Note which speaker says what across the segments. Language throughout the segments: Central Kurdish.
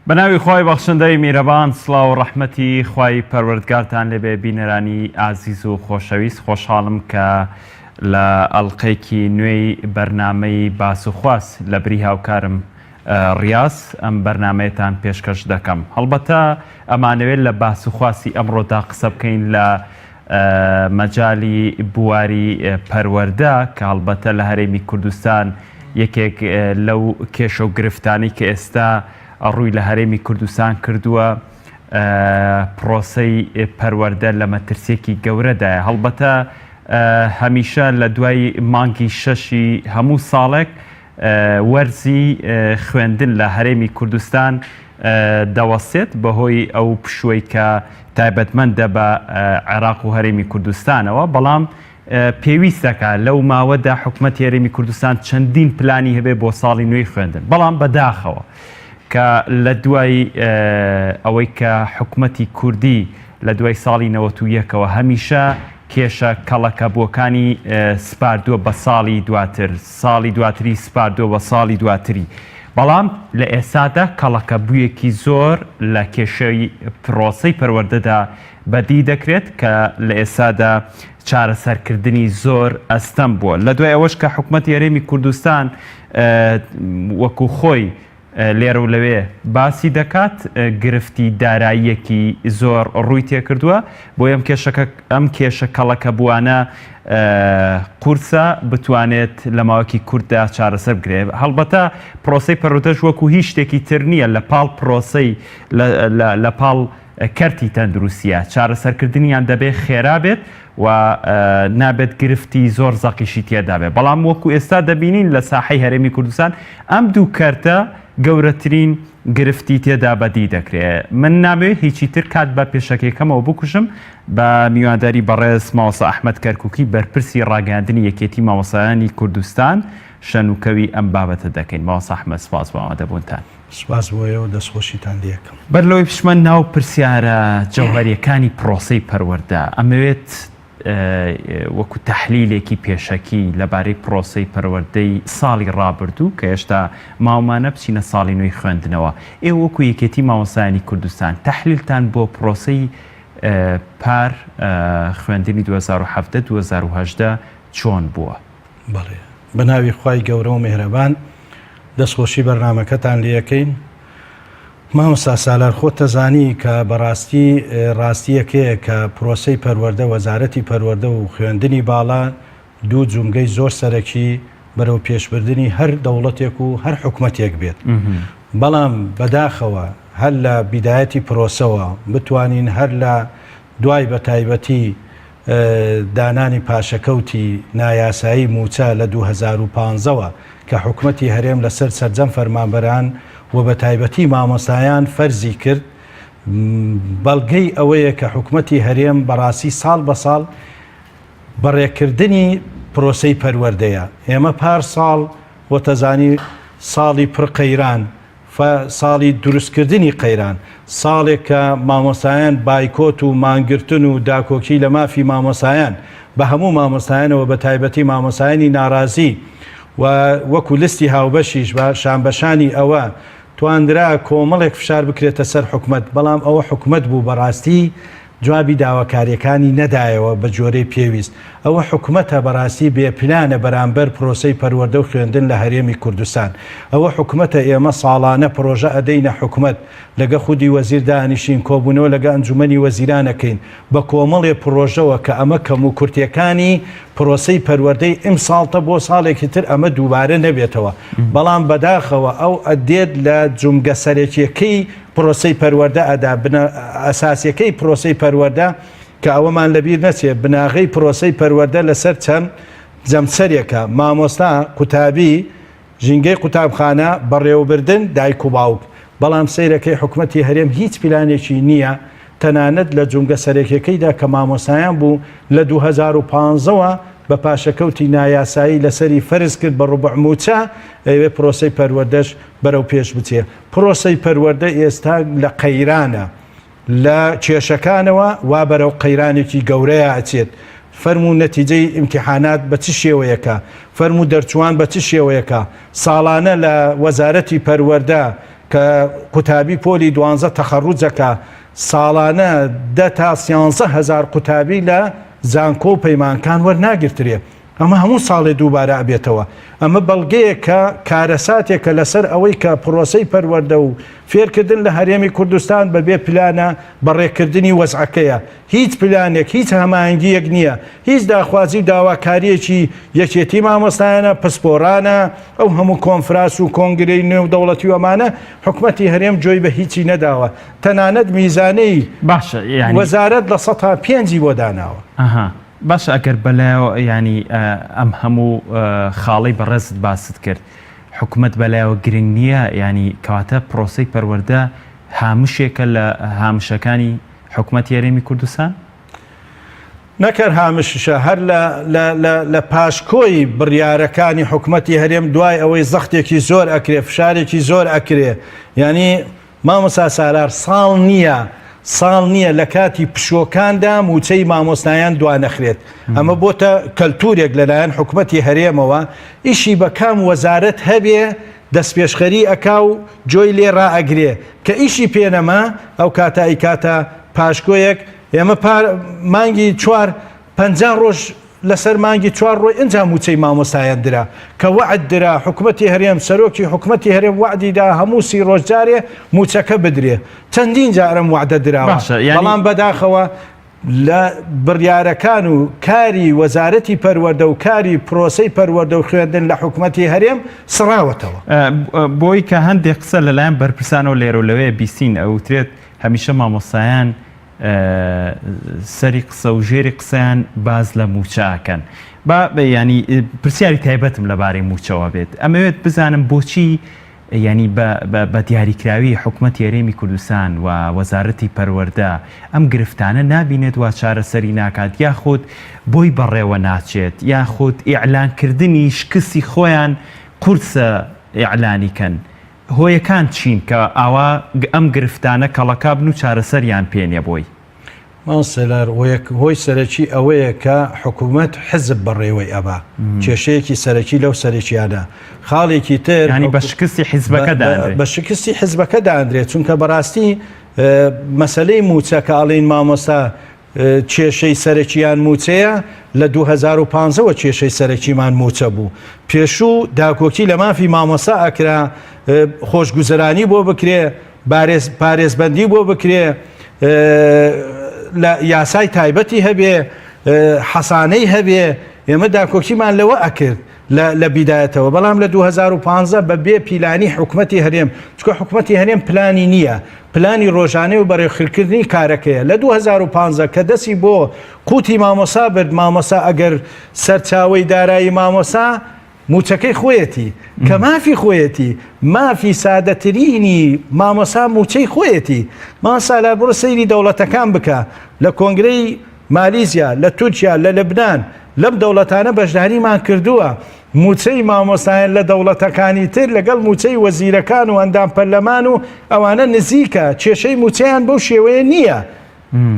Speaker 1: بەناوی خۆی بەخشندەی میرەبان سڵاو و ڕەحمەتی خوای پەروەردگارتان لێبێ بینەرانی ئازیز و خۆشەویست خۆشحاڵم کە لە ئەڵقەیەکی نوێی بەرنامەی باس و خواست لە بری هاوکارم ڕیاس ئەم بەرنمەیەتان پێشکەش دەکەم. هەڵبەتە ئەمانەوێت لە باس و خواستی ئەمڕۆدا قسە بکەین لە مەجای بواری پەروەردە کە هەڵبەتە لە هەرێمی کوردستان یەکێک لەو کێشە و گرفتانی کە ئێستا ڕووی لە هەرێمی کوردستان کردووە پرۆسەی پەروەردە لە مەترسێکی گەورەدایە. هەڵبەتە هەمیشە لە دوای مانگی شەشی هەموو ساڵێک وەرزی خوێندن لە هەرێمی کوردستان دەوەسێت بەهۆی ئەو پشووەی کە تایبەتمەندە بە عێراق و هەرێمی کوردستانەوە، بەڵام پێویستەکە لەو ماوەدا حکومەتی هەرێمی کوردستان چەندین پلانی هەبێ بۆ ساڵی نوێی خوێندن، بەڵام بەداخەوە کە لە دوای ئەوەی کە حکومەتی کوردی لە دوای ساڵی 91ەوە هەمیشە کێشە کەڵەکەبووەکانی سپاردووە بە ساڵی دواتر، ساڵی دواتری سپاردووە بە ساڵی دواتری، بەڵام لە ئێستادا کەڵەکەبوویەکی زۆر لە کێشەی پرۆسەی پەروەردەدا بەدی دەکرێت کە لە ئێستادا چارەسەرکردنی زۆر ئەستەم بووە. لە دوای ئەوەش کە حکومەتی هەرێمی کوردستان وەکو خۆی لێرە و لەوێ باسی دەکات گرفتی داراییەکی زۆر ڕووی تێکردووە بۆ ئەم کێشە کەڵەکە بوانە قورسە بتوانێت لە ماوەکی کوورتدا چارەسەر بگرێت. هەڵبەتە پرۆسەی پەروەردەش وەکو هیچ شتێکی تر نییە لە پاڵ پرۆسەی لە پاڵ کەرتی تەندروستیە، چارەسەرکردنیان دەبێت خێرا بێت و نابێت گرفتی زۆر زەقیشی تێدا بێت. بەڵام وەکو ئێستا دەبینین لە ساحەی هەرێمی کوردستان ئەم دوو کەرتە گەورەترین گرفتی تێدا بەدی دەکرێت. من نامەوێت هیچی تر کات بە پێشەکەیەکەمەوە بکوشم بە میوانداری بەڕێز ماوەسا ئەحمەد کەرکووکی بەرپرسی ڕاگەاندنی یەکێتی مامۆستایانی کوردستان شەنوکەوی ئەم بابەتە دەکەین. ماوەسا ئەحمەد سپاس بۆ ئامادەبوونتان.
Speaker 2: سپاس بۆیەوە دەستخۆشیتان دیەکەم.
Speaker 1: بەرلەوەی پشمە ناو پرسیارە جەوهەریەکانی پرۆسەی پەروەردە ئەمەوێت وەکو تەحلیلێکی پێشەکی لەبارەی پرۆسەی پەروەردەی ساڵی ڕابردوو کە هێشتا ماوەمانە بچینە ساڵی نوێی خوێندنەوە، ئێوە وەکو یەکێتی مامۆستایانی کوردستان تەحلیلتان بۆ پرۆسەی پار خوێندنی 2017-2018 چۆن بووە؟
Speaker 2: بەڵێ بەناوی خوای گەورە و میهرەبان دەستخۆشی بەرنامەکەتان لێەکەین. مامۆستا سالار خۆت دەزانی کە بەڕاستی ڕاستیەکەیە کە پرۆسەی پەروەردە وەزارەتی پەروەردە و خوێندنی باڵا دوو جومگەی زۆر سەرەکی بەرەو پێشبردننی هەر دەوڵەتێک و هەر حکومەتێک بێت، بەڵام بەداخەوە هەر لە بیدایەتی پرۆسەوە بتوانین هەر لە دوای بە تایبەتی دانانی پاشەکەوتی نایاسایی موچە لە 2015ەوە کە حکومەتی هەرێم لەسەر سەرجەم فەرمانبەران و بە تایبەتی مامۆستایان فەرزی کرد بەڵگەی ئەوەیە کە حکومەتی هەرێم بەڕاستی ساڵ بە ساڵ بەڕێکردنی پرۆسەی پەروەردەیە. ئێمە پار ساڵ وەتەزانی ساڵی پڕ قەیران، ساڵی دروستکردنی قەیران، ساڵێک کە مامۆستایان بایکۆت و مانگرتن و داکۆکی لە مافی مامۆستایان بە هەموو مامۆستایانەوە بە تایبەتی مامۆستایانی ناڕازی و وەکو لستی هاوبەشیش بە شانبەشانی ئەوە تواندرا کۆمەڵێک فشار بکرێتە سەر حکومەت، بەڵام ئەوە حکومەت بوو بەڕاستی جوابی داواکاریەکانی نەدایەوە بە جۆرەی پێویست. ئەوە حکومەتە بەڕاستی بێپلانە بەرامبەر پرۆسەی پەروەردە و خوێندن لە هەرێمی کوردستان. ئەوە حکومەتە ئێمە ساڵانە پرۆژە ئەدەینە حکومەت لەگە خودی وەزیر دانیشین کۆبوونەوە لەگە ئەنجومەنی وەزیرانەکەین بە کۆمەڵێ پرۆژەوە کە ئەمە کەم و کورتیەکانی پرۆسەی پەروەردەی ئەم ساڵتە بۆ ساڵێکی تر ئەمە دووبارە نەبێتەوە، بەڵام بەداخەوە ئەو ئەدێت لە جومگە سەرەکیەکەی پرۆسەی پەروەردە ئەدا ئەساسیەکەی پرۆسەی پەروەردە کە ئەوەمان لەبیر نەچێ بناغی پرۆسەی پەروەردە لەسەر چەند جەمسەرێکە مامۆستا قوتابی ژینگەی قوتابخانە بەڕێوەبردن دایک و باوک، بەڵام سەیرەکەی حکومەتی هەرێم هیچ پلانێکی نییە تەنانەت لە جومگە سەرەکیەکەیدا کە مامۆستایان بوو لە 2015ەوە بە پاشەکەوتی نایاسایی لەسەری فەرز کرد بە ڕوبع موچە ئەوێ پرۆسەی پەروەردەش بەرەو پێش بچێ. پرۆسەی پەروەردە ئێستا لە قەیرانە لە کێشەکانەوە وا بەرەو قەیرانێکی گەورەیە ئەچێت. فەرموو نەتیجەی ئیمتیحانات بە چ شێوەیەکە، فەرموو دەرچوان بە چ شێوەیەکە، ساڵانە لە وەزارەتی پەروەردە کە قوتابی پۆلی 12 تەخەڕوجەکە ساڵانە 10 تا 13,000 قوتابی لە زانکۆ و پەیمانکان وەرناگرترێ. ئەمە هەموو ساڵێ دووبارە ئەبێتەوە. ئەمە بەڵگەیە کە کارەساتێکە لەسەر ئەوەی کە پرۆسەی پەروەردە و فێرکردن لە هەرێمی کوردستان بەبێ پلانە بەڕێکردنی وەزعەکەیە. هیچ پلانێک هیچ هەماهنگگیەک نییە، هیچ داخوازی داواکاریەکی یەکێتی مامۆستایانە پسپۆرانە ئەو هەموو کۆنفراس و کۆنگرەی نێو دەوڵەتی وەمانە حکومەتی هەرێم جۆی بە هیچی نەداوە. تەنانەت میزانەی
Speaker 1: باشە
Speaker 2: وەزارەت لە 105 بۆ داناوە.
Speaker 1: باش ئەگەر بەلایەوە ینی ئەم هەموو خاڵی بەڕێزت باست کرد حکوومەت بەلایەوە گرنگ نییە ینی کەواتە پرۆسەی پەروەردە هامشێکە لە هامشەکانی حکوومەتی هەرێمی کوردستان؟
Speaker 2: نەکەر هامششە هەر لە پاشکۆی بڕیارەکانی حکوومەتی هەرێم دوای ئەوەی زەختێکی زۆر ئەکرێ فشارێکی زۆر ئەکرێ ینی مامۆستا سالار ساڵ نییە لە کاتی پشۆکاندا موچەی مامۆستایان دوانەخرێت. ئەمە بۆتە کەلتورێک لەلایەن حکوومەتی هەرێمەوە ئیشی بە کام وەزارەت هەبێ دەستپێشخەری ئەکا و جۆی لێ ڕائەگرێ کە ئیشی پێنەما ئەو کاتایی کاتە پاشکۆیەک ئێمە مانگی 4-50 ڕۆژ لەسەر مانگی 4 ڕۆی ئەنج موچەی مامۆستایان درا کە وعد درا حکوومەتی هەرێم سەرۆکی حکوومەتی هەرێم وعدیدا هەموو 30 ڕۆژجارێ موچەکە بدرێ. چەندین جارم وعدە دراوە بەڵام بەداخەوە لە بڕیارەکان و کاری وەزارەتی پەروەردە و کاری پرۆسەی پەروەردە و خوێندن لە حکوومەتی هەرێم سڕاوەتەوە.
Speaker 1: بۆی کە هەندێک قسە لەلایەن بەرپرسانەوە لێرە و لەوەیە بیستین ئەوترێت هەمیشە مامۆستایان سەری قسە و ژێری قسەیان باز لە موچەکەن. ینی پرسیاری تایبەتم لەبارەی موچەوە بێت ئەمەوێت بزانم بۆچی ینی بە دیاریکراوی حکوومەتی هەرێمی کوردستان و وەزارەتی پەروەردە ئەم گرفتانە نابینێت وا چارەسەری ناکات یاخود بۆی بەڕێوە ناچێت یاخود ئیعلانکردنی شکستی خۆیان قورسە ئیعلانیکەن. هۆیەکان چین کە ئاوا ئەم گرفتانە کەڵەکا بن و چارەسەریان پێنیە بۆی؟
Speaker 2: ماسەلار هۆی سەرەکی ئەوەیە کە حکوومەت حزب بەڕێوەی ئەبا کێشەیەکی سەرەکی لەو سەرێکیانە خاڵێکی تر
Speaker 1: ینی بە شکستی حیزبەکەدا
Speaker 2: بە شکستی حیزبەکەدا ئەندرێت چونکە بەڕاستی مەسەلەی موچەکە ئاڵین مامۆستا کێشەی سەرەکییان موچەیە لە 2015ەوە کێشەی سەرەکیمان موچە بوو. پێشوو داکۆکی لە مافی مامۆستا ئەکرا خۆشگوزەرانی بۆ بکرێ پارێزبەندی بۆ بکرێ لە یاسای تایبەتی هەبێ حەسانەی هەبێ ئێمە داکۆکیمان لەوە ئەکرد لە بیدایەتەوە بەڵام لە 2015 بە بێ پیلانی حکوومەتی هەرێم چکە حکوومەتی هەرێم پلانی نییە پلانی ڕۆژانەی و بەڕێوەخیرکردنی کارەکەیە لە 2015 کە دەستی بۆ قوتی مامۆسا برد مامۆسا ئەگەر سەرچاوەی دارایی مامۆسا موچەکەی خۆیەتی کە مافی خۆیەتی مافی سادەترینی مامۆسا موچەی خۆیەتی ماسالا بڕە سەیری دەوڵەتەکان بکە لە کۆنگرەی مالیزیا لە تورکیا لە لەبنان لەم دەوڵەتانە بەشداریمان کردووە موچەی مامۆستایان لە دەوڵەتەکانی تر لەگەڵ موچەی وەزیرەکان و ئەندام پەرلەمان و ئەوانە نزیکە کێشەی موچەیان بەو شێوەیە نییە.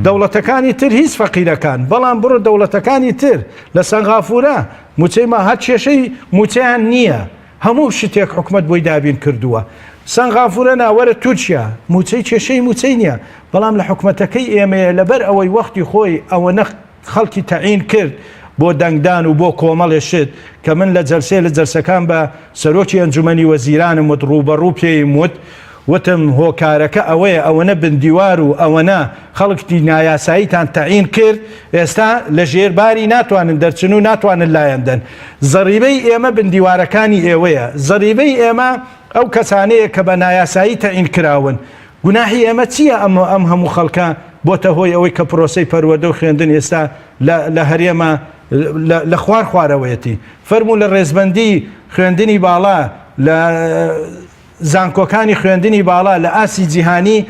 Speaker 2: دەوڵەتەکانی تر هیچ فەقیرەکان بەڵام بڕۆ دەوڵەتەکانی تر لە سەنغافورە موچەی ما هەر کێشەی موچەیان نییە هەموو شتێک حکومەت بۆی دابین کردووە. سەنغافورە ناوەرە تورکیا موچەی کێشەی موچەی نییە بەڵام لە حکومەتەکەی ئێمەیە لەبەر ئەوەی وەختی خۆی ئەوە نەخ خەڵکی تەعین کرد بۆ دەنگدان و بۆ کۆمەڵێشت کە من لە جەلسێ لە جەرسەکان بە سەرۆکی ئەنجومەنی وەزیرانم وت ڕوبەڕوو پێیم وتم هۆکارەکە ئەوەیە ئەوەنە بندیوار و ئەوەنە خەڵکی نایاساییتان تەعین کرد ئێستا لە ژێرباری ناتوانن دەرچن و ناتوانن لایەندەن. زەریبەی ئێمە بندیوارەکانی ئێوەیە زەریبەی ئێمە ئەو کەسانەیە کە بە نایاسایی تەعین کراون. گوناحی ئێمە چییە ئەم هەموو خەڵکە بۆتە هۆی ئەوەی کە پرۆسەی پەروەردە و خوێندن ئێستا لە هەرێمە لە خوارەوەیەتی فەرموو لە ڕێزبەندی خوێندنی باڵا لە زانکۆکانی خوێندنی باڵا لە ئاسی جیهانی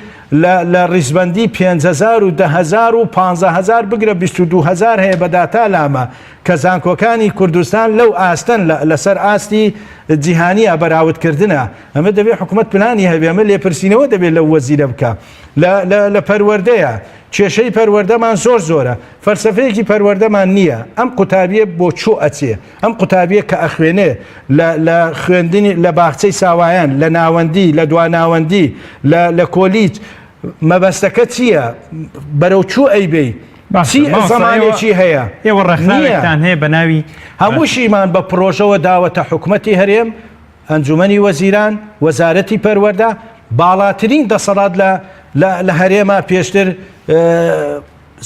Speaker 2: لە ڕیزبەندی 5,000 و 10,000 و 15,000 بگرە 22,000 هەیە بەداتا لامە کە زانکۆکانی کوردستان لەو ئاستن لەسەر ئاستی جیهانیە بەراوردکردنە ئەمە دەبێت حکوومەت پلانی هەبێ ئەمە لێپرسینەوە دەبێت لە وەزیرە بکە لە پەروەردەیە کێشەی پەروەردەمان زۆرە فەلسەفەیەکی پەروەردەمان نییە ئەم قوتابیە بۆ چوو ئەچێ ئەم قوتابیە کە ئەخوێنێ لە خوێندنی لە باخچەی ساوایان لە ناوەندی لە دواناوەندی لە کۆلیج مەبەستەکە چییە بەرەو چوو ئەیبێ زمانێکی هەیە
Speaker 1: ئێوە ڕێکخراوێکتان هەیە بە ناوی
Speaker 2: هەمووشیمان بە پرۆژەوە داوەتە حکوومەتی هەرێم ئەنجومەنی وەزیران وەزارەتی پەروەردە باڵاترین دەسەڵات لە هەرێمە پێشتر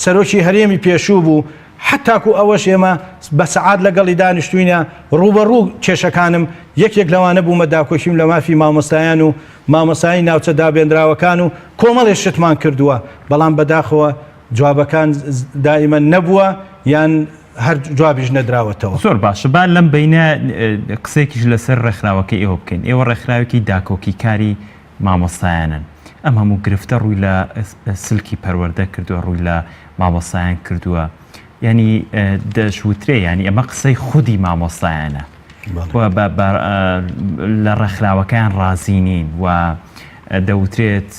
Speaker 2: سەرۆکی هەرێمی پێشوو بوو حتاکو ئەوەش ئێمە بە سەعات لەگەڵی دانیشتوینە ڕوبەڕوو کێشەکانم یەکێک لەوانە بوومە داکۆشیم لە مافی مامۆستایان و مامۆستایی ناوچە دابێنراوەکان و کۆمەڵێ شتمان کردووە بەڵام بەداخەوە جوابەکان دائیمە نەبووە یان هەر جوابیش نەدراوەتەوە.
Speaker 1: زۆر باشە با لەم بینە قسێکیش لەسەر ڕێکخراوەکە ئێوە بکەین. ئێوە ڕێکخراوێکی داکۆکی کاری مامۆستایانن. ئەم هەموو گرفتە ڕووی لە سلکی پەروەردە کردووە ڕووی لە مامۆستایان کردووە. ینی دەشوترێ ینی ئەمە قسەی خودی مامۆستایانە لە ڕێکخراوەکان ڕازینین و دەوترێت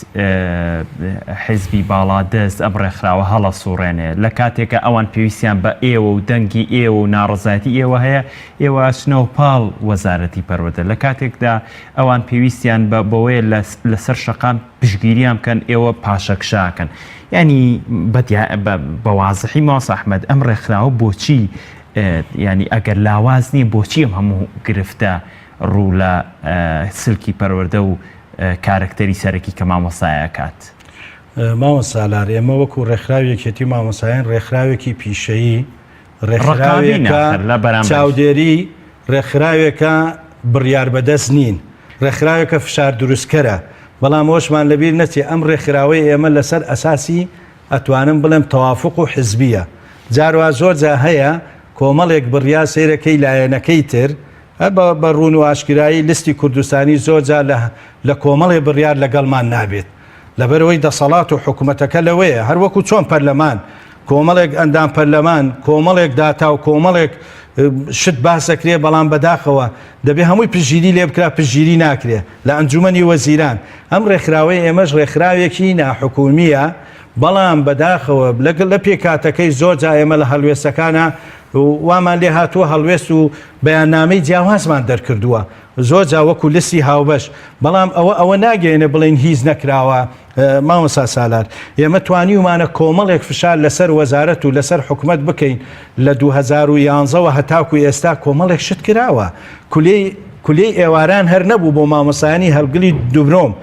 Speaker 1: حیزبی باڵادەست ئەم ڕێکخراوە هەڵە سوڕێنێ لە کاتێکە ئەوان پێویستیان بە ئێوە و دەنگی ئێوە و ناڕزایەتی ئێوە هەیە ئێوە ئاچنەوە پاڵ وەزارەتی پەروەردە لە کاتێکدا ئەوان پێویستیان بەوەیە لەسەر شەقام پشگیریان بکەن ئێوە پاشەکشاکەن ینی بە وازحی ماس ئەحمەد ئەم ڕێکخراوە بۆچی ینی ئەگەر لاواز نییە بۆچی ئەم هەموو گرفتە ڕوو لە سلکی پەروەردە و کارکتەری سەرەکی کە مامۆسایە کات
Speaker 2: مامۆسالار ئێمە وەکو ڕێکخراوێکێتی مامۆسایان ڕێکخراوێکی پیشەیی ڕێکخراوێکە چاودێری ڕێکخراوێکە بڕیار بەدەست نین ڕێکخراوێکە فشار دروستکەرە بەڵام ئەوشمان لەبیر نەچێ ئەم ڕێکخراوەی ئێمە لەسەر ئەساسی ئەتوانم بڵێم تەوافق و حزبیە جاروا زۆر جا هەیە کۆمەڵێک بڕیا سیرەکەی لایەنەکەی تر بە ڕوون و ئاشکرایی لیستی کوردستانی زۆرجا لە کۆمەڵێ بڕیار لەگەڵمان نابێت لەبەرەوەی دەسەڵات و حکوومەتەکە لەوەیە هەروەکو چۆن پەرلەمان کۆمەڵێک ئەندام پەرلەمان کۆمەڵێک داتا و کۆمەڵێک شت باسەکرێ بەڵام بەداخەوە دەبێ هەمووی پژگیری لێ بکرا پژگیری ناکرێ لە ئەنجومەنی وەزیران ئەم ڕێکخراوەی ئێمەش ڕێکخراوێکی ناحکومیە بەڵام بەداخەوە لە پێکاتەکەی زۆرجا ئێمە لە هەڵوێستەکانە وامان لێ هاتووە هەڵوێست و بەیاننامەی جیاوازمان دەرکردووە زۆر جا وەکو لسی هاوبەش بەڵام ئەوە ناگەێنە بڵین هیچ نەکراوە مامۆستا سالار ئێمە توانیومانە کۆمەڵێک فشار لەسەر وەزارەت و لەسەر حکوومەت بکەین لە 2011ەوە هەتاکو ئێستا کۆمەڵێک شت کراوە کولەی ئێواران هەر نەبوو بۆ مامۆسایانی هەڵگری دوبرۆم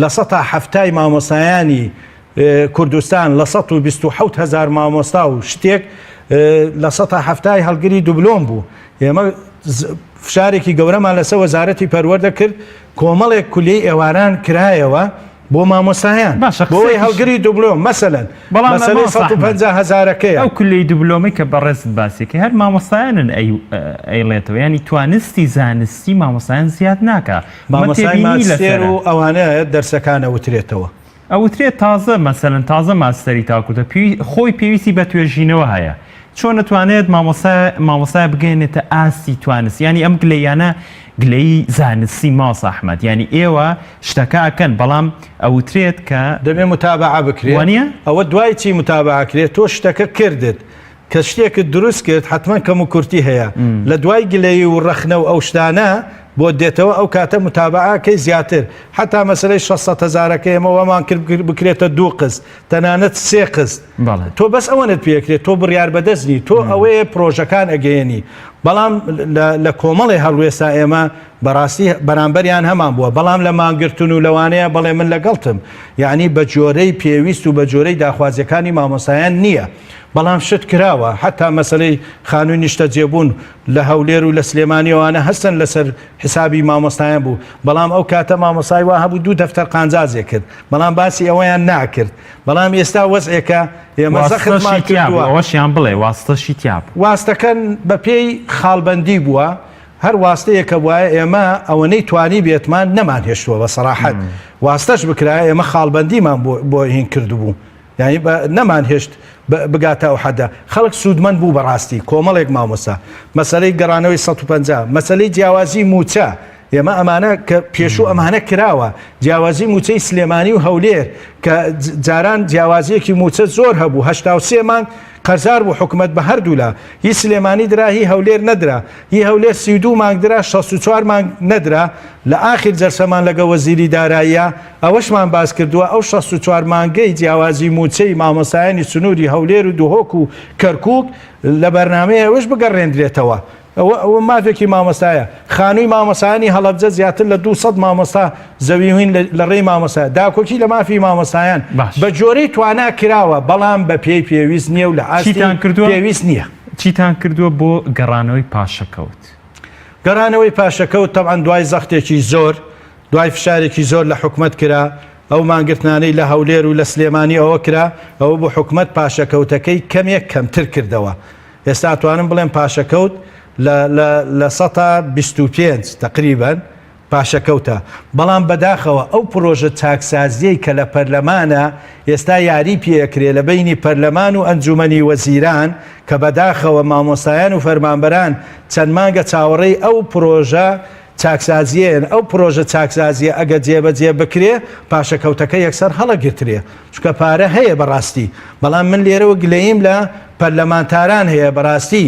Speaker 2: لە 170 مامۆسایانی کوردستان لە 127,000 مامۆستا و شتێک لە 170 هەڵگری دوبلۆم بوو ئێمە فشارێکی گەورەمان لەسەر وەزارەتی پەروەردە کرد کۆمەڵێک کولەی ئێواران کرایەوە بۆ مامۆسایان بۆی هەڵگری دوبلۆم مەسەلەن مەسەلەی 150,000ەکەیە
Speaker 1: ئەو کولەی دوبلۆمی کە بەڕێست باسێکە هەر مامۆسایانن ئەیڵێتەوە ینی توانستی زانستی مامۆسایان زیاد ناکە
Speaker 2: مامۆسای ماستێر و ئەوانەیە دەرسەکانە وترێتەوە
Speaker 1: ئەوترێت تازە مەسەلەن تازە ماستەری تاکوتە خۆی پێویستی بە توێژینەوە هەیە چۆن نتوانێت مامۆسای بگەێنێتە ئاستی توانست ینی ئەم گلەیانە گلەی زانستی ماس ئەحمەد ینی ئێوە شتەکەکەن بەڵام ئەوترێت کە
Speaker 2: دەبێ متابعە بکرێت وانە ئەوە دوای چی متابعەکرێت تۆ شتەکە کردت کە شتێکت دروست کرد حتمما کەم و کورتی هەیە لە دوای گلەی و ڕەخنە و ئەو شتانە بۆ دێتەوە ئەو کاتە متابعەکەی زیاتر حتا مەسلەی 600,000ەکە ئێمەوەمان کرد بکرێتە 2 قست تەنانەت 3 قست تۆ بەس ئەوەنت پێکرێت تۆ بڕیار بەدەستنی تۆ ئەوەیە پرۆژەکان ئەگەیەنی بەڵام لە کۆمەڵی هەڵوێستا ئێمە بەڕاستی بەرامبەریان هەمان بووە بەڵام لە مانگرتن و لەوانەیە بەڵێ من لەگەڵتم یعنی بە جۆرەی پێویست و بە جۆرەی داخوازیەکانی مامۆسایان نییە بەڵام شت کراوە حتا مەسلەی خانووی نیشتە جێبوون لە هەولێر و لە سلێمانیەوانە هەستن لەسەر حسابی مامۆستایان بوو بەڵام ئەو کاتە مامۆسای وا هەبوو 2 دەفتەر قانجازێ کرد بەڵام باسی ئەوەیان ناکرد بەڵام ئێستا وەزعێکە ئێمە زەخممان کردووە
Speaker 1: ئەوەشیان بڵێ واستەشی تیاب
Speaker 2: واستەکەن بە پێی خاڵبەندی بووە هەر واستەیەکە وایە ئێمە ئەوەنەی توانی بێتمان نەمان هێشتووە بە سەراحەت واستەش بکرایە ئێمە خاڵبەندیمان بۆ هین کردبوو یعنی نەمان هێشت بگاتە ئەو حەدە خەڵک سوودمەند بوو بەڕاستی کۆمەڵێک مامۆستا مەسەلەی گەڕانەوەی 150 مەسەلەی جیاوازی موچە ئێمە ئەمانە کە پێشوو ئەمانە کراوە جیاوازی موچەی سلێمانی و هەولێر کە جاران جیاوازیەکی موچە زۆر هەبوو 83 مانگ قەرزار بوو حکومت بە هەردوولا هی سلێمانی درا هی هەولێر نەدرا هی هەولێر 32 مانگ درا 64 مانگ نەدرا لە ئاخر جەلسەمان لەگە وەزیری داراییە ئەوەشمان باس کردووە ئەو 64 مانگەی جیاوازی موچەی مامۆسایانی سنووری هەولێر و دوهۆک و کەرکووک لە بەرنامەیە ئەوەش بگەڕێنرێتەوە ئەوە مافێکی مامۆستایە خانووی مامۆسایانی هەڵەبجە زیاتر لە 200 مامۆستا زەویهین لە ڕێی مامۆستا داکۆکی لە مافی مامۆسایان بە جۆرەی توانا کراوە بەڵام بە پێی پێویست نییە و لە ئاستیان پێویست نییە
Speaker 1: چیتان کردووە بۆ گەڕانەوەی پاشەکەوت
Speaker 2: گەڕانەوەی پاشەکەوت تەبعاً دوای زەختێکی زۆر دوای فشارێکی زۆر لە حکومت کرا ئەو مانگرتنانەی لە هەولێر و لە سلێمانی ئەوە کرا ئەوە بۆ حکومت پاشەکەوتەکەی کەمێک کەمتر کردەوە ئێستا توانم بڵێن پاشەکەوت لە 125 تقریبا پاشەکەوتە بەڵام بەداخەوە ئەو پرۆژە چاکسازیەی کە لە پەرلەمانە ئێستا یاری پێکرێ لە بینی پەرلەمان و ئەنجومەنی وەزیران کە بەداخەوە مامۆستایان و فەرمانبەران چەند مانگە چاوەڕێی ئەو پرۆژە چاکسازیێن ئەو پرۆژە چاکسازیە ئەگە جێبەجێ بکرێ پاشەکەوتەکە یەکسەر هەڵەگرترێ چکە پارە هەیە بەڕاستی بەڵام من لێرەوە گلەییم لە پەرلەمانتاران هەیە بەڕاستی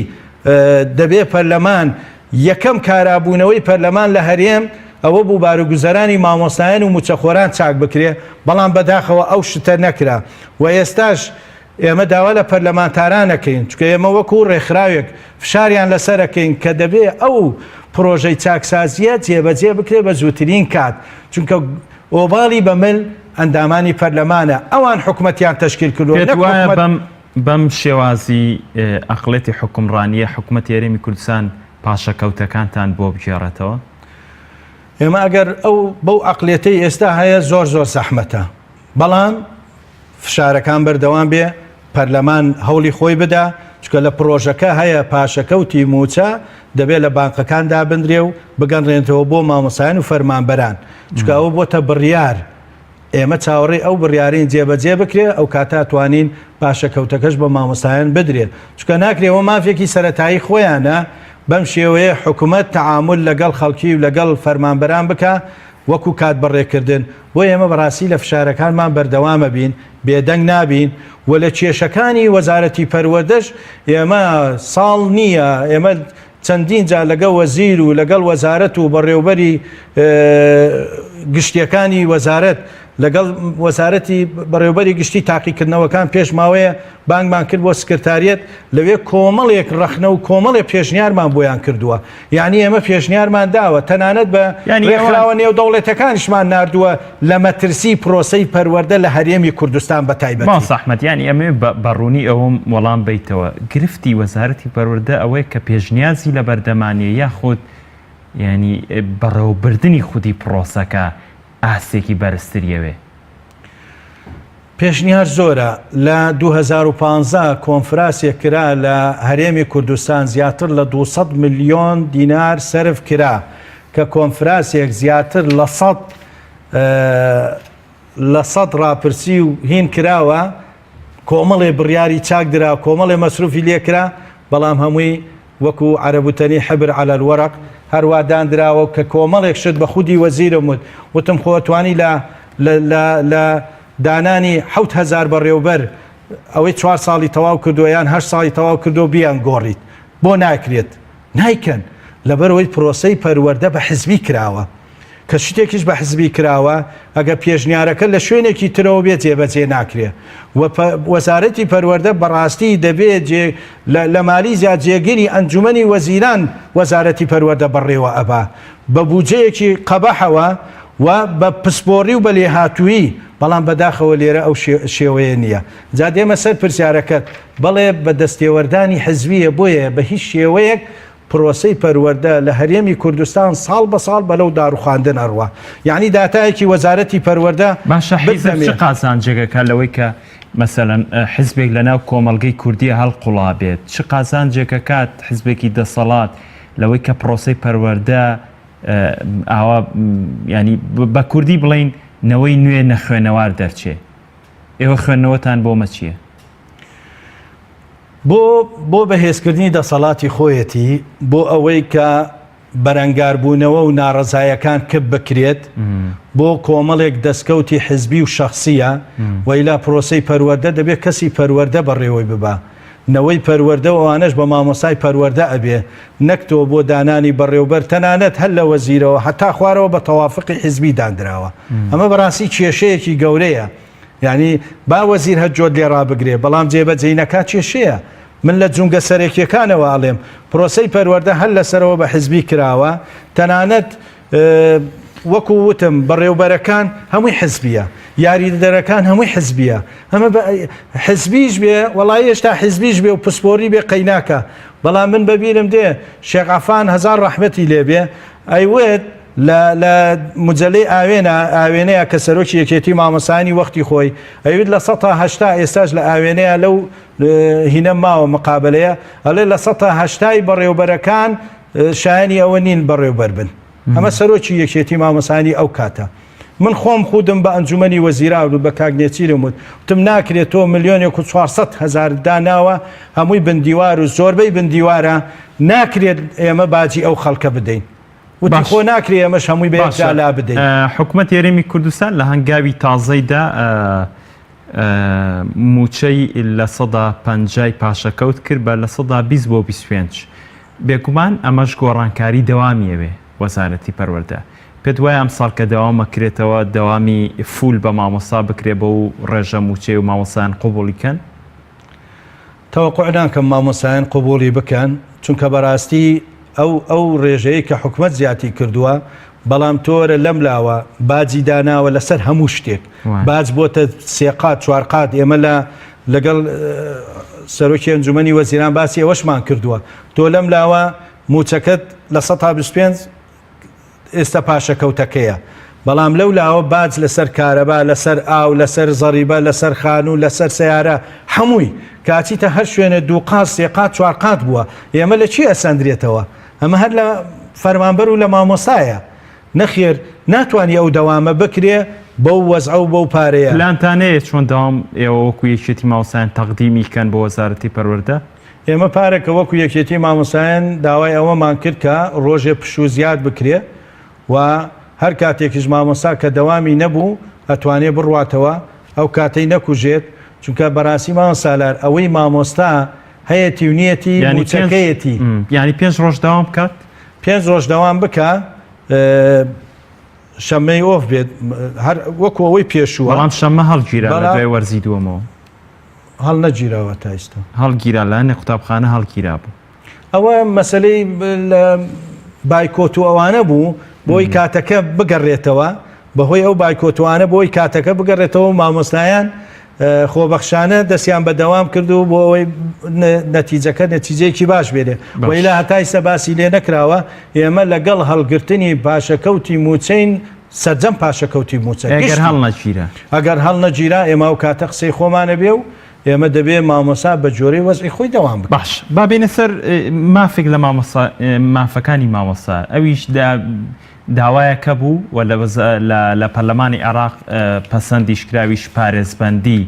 Speaker 2: دەبێ پەرلەمان یەکەم کارابوونەوەی پەرلەمان لە هەرێم ئەوە بوو بارگوزەرانی مامۆستایان و موچەخۆران چاک بکرێ بەڵام بەداخەوە ئەو شتە نەکرا و ئێستاش ئێمە داوا لە پەرلەمانتارانەکەین چکە ئێمە وەکو ڕێکخراوێک فشاریان لەسەرەکەین کە دەبێ ئەو پرۆژەی چاکسازیە جێبەجێ بکرێ بە زووترین کات چونکە ئۆباڵی بەمل ئەندامانی پەرلەمانە ئەوان حکومەتیان تەشکیل کردووە
Speaker 1: بەم شێوازی ئەقڵێتی حکومڕانیە حکومەت یاریمی کوردستان پاشەکەوتەکانتان بۆ بگێڕێتەوە
Speaker 2: ئێمە ئەگەر ئەو بەو ئەقلێتەی ئێستا هەیە زۆر سەحمەتە بەڵام فشارەکان بەردەوام بێ پەرلەمان هەوڵی خۆی بدا چکە لە پرۆژەکە هەیە پاشەکەوتی موچە دەبێت لە بانقەکاندا بندرێ و بگەڕێنێتەوە بۆ مامۆسایان و فەرمانبەران چکە ئەوە بۆتە بڕیار ئێمە چاوەڕێ ئەو بڕیارین جێبەجێ بکرێ ئەو کاتا توانین پاشەکەوتەکەش بە مامۆستایان بدرێت چکە ناکرێەوە مافێکی سەرەتایی خۆیانە بەم شێوەیە حکوومەت تەعامل لەگەڵ خەڵکی و لەگەڵ فەرمانبەران بکە وەکو کات بەڕێکردن بۆ ئێمە بەڕاستی لە فشارەکانمان بەردەوامە بین بێدەنگ نابین و لە کێشەکانی وەزارەتی پەروەردەش ئێمە ساڵ نییە ئێمە چەندین جا لەگەڵ وەزیر و لەگەڵ وەزارەت و بەڕێوبەری گشتیەکانی وەزارەت لەگەڵ وەزارەتی بەڕێوبەری گشتی تاقیکردنەوەکان پێش ماوەیە بانگمان کرد بۆ سکرتاریەت لەوێ کۆمەڵێک ڕەخنە و کۆمەڵێک پێشنیارمان بۆیان کردووە یعنی ئێمە پێشنیارمان داوە تەنانەت بە ڕێکخراوە نێو دەوڵەتەکانیشمان ناردووە لە مەترسی پرۆسەی پەروەردە لە هەرێمی کوردستان بە تایبەتی
Speaker 1: ماس ئەحمەد یانی ئەمێ بەڕوونی ئەوم وەڵام بیتەوە گرفتی وەزارەتی پەروەردە ئەوەی کە پێشنیازی لە بەردەمانیە یاخود ینی بەڕێوەبردننی خودی پرۆسەکە ئاسێکی بەرزتریەوێ
Speaker 2: پێشنیار زۆرە لە 2015 کۆنفرانسێک کرا لە هەرێمی کوردستان زیاتر لە 200 ملیۆن دینار سەرف کرا کە کۆنفرانسێک زیاتر لە 100 ڕاپرسی و هین کراوە کۆمەڵێ بڕیاری چاک درا کۆمەڵێ مەسروفی لێکرا بەڵام هەمووی وەکو عەرەبوتەنی حبر على الورق هەروە دانراوە کە کۆمەڵێک شت بە خودی وەزیرم وتم خۆتوانی لە دانانی 7000 بەڕێوبەر ئەوەی 4 ساڵی تەواو کردو یان 8 ساڵی تەواو کردو بیان گۆڕیت بۆ ناکرێت نایکەن لەبەرەوەی پرۆسەی پەروەردە بە حزبی کراوە کە شتێکیش بە حزبی کراوە ئەگە پێشنیارەکە لە شوێنێکی ترەوە بێت جێبەجێ ناکرێ وەزارەتی پەروەردە بەڕاستی دەبێت لە مالی زیاد جێگیری ئەنجومەنی وەزیران وەزارەتی پەروەردە بەڕێوە ئەبا بە بودجەیەکی قەبەحەوە و بە پسپۆڕی و بە لێهاتووی بەڵام بەداخەوە لێرە ئەو شێوەیە نییە جا دێمە سەر پرسیارەکەت بەڵێ بە دەستێوەردانی حزبیە بۆیە بە هیچ شێوەیەک پرۆسەی پەروەردە لە هەرێمی کوردستان ساڵ بە ساڵ بەلەو داروخواندن ئەڕوا یعنی داتایەکی وەزارەتی پەروەردە
Speaker 1: باشە حیزب چ قازانجێگەکە لەوەی کە مەسەلەن حزبێک لەناو کۆمەڵگەی کوردیە هەڵقوڵا بێت چ قازانجێگەکات حزبێکی دەسەڵات لەوەی کە پرۆسەی پەروەردە ئاوا ینی بە کوردی بڵین نەوەی نوێ نەخوێنەوار دەرچێ ئێوە خوێندنەوەتان بۆ مەچیە؟
Speaker 2: بۆ بەهێزکردنی دەسەڵاتی خۆیەتی بۆ ئەوەی کە بەرەنگاربوونەوە و ناڕزایەکان کب بکرێت بۆ کۆمەڵێک دەستکەوتی حزبی و شخصیە وەیلا پرۆسەی پەروەردە دەبێت کەسی پەروەردە بەڕێوەی ببا نەوەی پەروەردە ئەوانەش بە مامۆسای پەروەردە ئەبێ نەکتەوە بۆ دانانی بەڕێوبەر تەنانەت هەر لە وەزیرەوە حتا خوارەوە بە تەوافقی حزبی دانراوە ئەمە بەڕاستی کێشەیەکی گەورەیە یعنی با وەزیر هەجۆت لێ ڕابگرێ بەڵام جێبەجێی نەکات کێشەیە من لە جونگە سەرێکیەکانەوە ئاڵێم پرۆسەی پەروەردە هەر لەسەرەوە بە حزبی کراوە تەنانەت وەکو وتم بەڕێوبەرەکان هەمووی حزبیە یاریدەرەکان هەمووی حزبیە ئەمە حزبیش بێ وەڵای هێشتا حزبیش بێ و پسپۆری بێ قەیناکە بەڵام من بەبیرم دێ شێخ عەفان هەزار ڕەحمەتی لێبێ ئەیوێت لە مجلەی ئاوێنەیە کە سەرۆکی یەکێتی مامۆسانی وەختی خۆی ئەوید لە 180 ئێستاش لە ئاوێنەیە لەو هینە ماوە مقابلەیە ئەڵێ لە 180 بەڕێوبەرەکان شایانی ئەوە نین بەڕێوبەر بن ئەمە سەرۆکی یەکێتی مامۆسانی ئەو کاتە من خۆم خودم بە ئەنجومەنی وەزیرا و بە کاگنێچیرم وتم ناکرێت تۆ 1,400,000 داناوە هەمووی بندیوار و زۆربەی بندیوارە ناکرێت ئێمە باجی ئەو خەڵکە بدەین وتی خۆ ناکرێ ئەمەش هەمووی بێجالا بدەین
Speaker 1: حکوومەت هێرێمی کوردستان لە هەنگاوی تازەیدا موچەی لە 150 پاشەکەوت کرد بە لە 120 بۆ 25 بێگومان ئەمەش گۆڕانکاری دەوامیەوێ وەزارەتی پەروەردە پێت وایە ئەم ساڵ کە دەوامەکرێتەوە دەوامی فول بە مامۆستا بکرێ بە و ڕێژە موچەی و مامۆسایان قوبوڵیکەن
Speaker 2: تەوەقوع ناکەم مامۆسایان قوبوڵی بکەن چونکە بەڕاستی ئەو ڕێژەیە کە حکومەت زیاتی کردووە بەڵام تۆرە لەم لاوە باجی داناوە لەسەر هەموو شتێک باج بۆتە سێقات چوارقات ئێمە لەگەڵ سەرۆکی ئەنجومەنی وەزیران باسی ئەوەشمان کردووە تۆ لەم لاوە موچەکەت لە 125 ئێستا پاشەکەوتەکەیە بەڵام لەو لاوە باج لەسەر کارەبا لەسەر ئاو لەسەر زەریبە لەسەر خان و لەسەر سیارە هەمووی کاچیتە هەر شوێنە دووقات سێقات چوارقات بووە ئێمە لە چی ئەسەندرێتەوە ئەمە هەر لە فەرمانبەر و لە مامۆسایە نەخێر ناتوانانی ئەو دەوامە بکرێ بەو وەزع و بەو پارەیە
Speaker 1: پلانتانەیە چۆن داوام ئێوە وەکو یەکێتی مامۆسایان تەقدیمیکەن بۆ وەزارەتی پەروەردە
Speaker 2: ئێمە پارێکە وەکو یەکێتی مامۆسایان داوای ئەوەمان کرد کە ڕۆژێ پشوو زیاد بکرێ و هەر کاتێکیش مامۆسا کە دەوامی نەبوو ئەتوانێ بڕواتەوە ئەو کاتەی نەکوژێت چونکە بەڕاستی مامۆسالار ئەوەی مامۆستا هەیەی و نیەتی موچەکەیەتی
Speaker 1: ینی 5 ڕۆژ داوام بکات
Speaker 2: 5 ڕۆژ داوام بکە شەمەی ئۆف بێت وەکو ئەوەی پێشووە
Speaker 1: بەڵام شەمە هەڵگیرا لە دوای وەرزی دووەمەوە
Speaker 2: هەڵ نەگیراوە تا ئێستا
Speaker 1: هەڵگیرا لەنێ قوتابخانە هەڵگیرا بوو
Speaker 2: ئەوە مەسلەی بایکۆت و ئەوانە بوو بۆی کاتەکە بگەڕێتەوە بەهۆی ئەو بایکۆتوانە بۆی کاتەکە بگەڕێتەوە مامۆستایان خۆبەخشانە دەستیان بەدەوام کردو بۆ ئەوەی نەتیجەکە نەتیجەیەکی باش بێرێ وەیلا هەتای سەباسی لێ نەکراوە ئێمە لەگەڵ هەڵگرتنی پاشەکەوتی موچەین سەرجەم پاشەکەوتی موچە ئەگەر هەڵ نەگیرا ئێمە و کاتە قسەی خۆمانە بێ و ئێمە دەبێ مامۆسا بە جۆرەی وەزعی خۆی دەوام بکە
Speaker 1: باش با بێنە سەر مافێک لە مافەکانی مامۆسا ئەویش داوایەکە بوو و لە پەرلەمانی عێراق پەسەندیشکراویش پارێزبەندی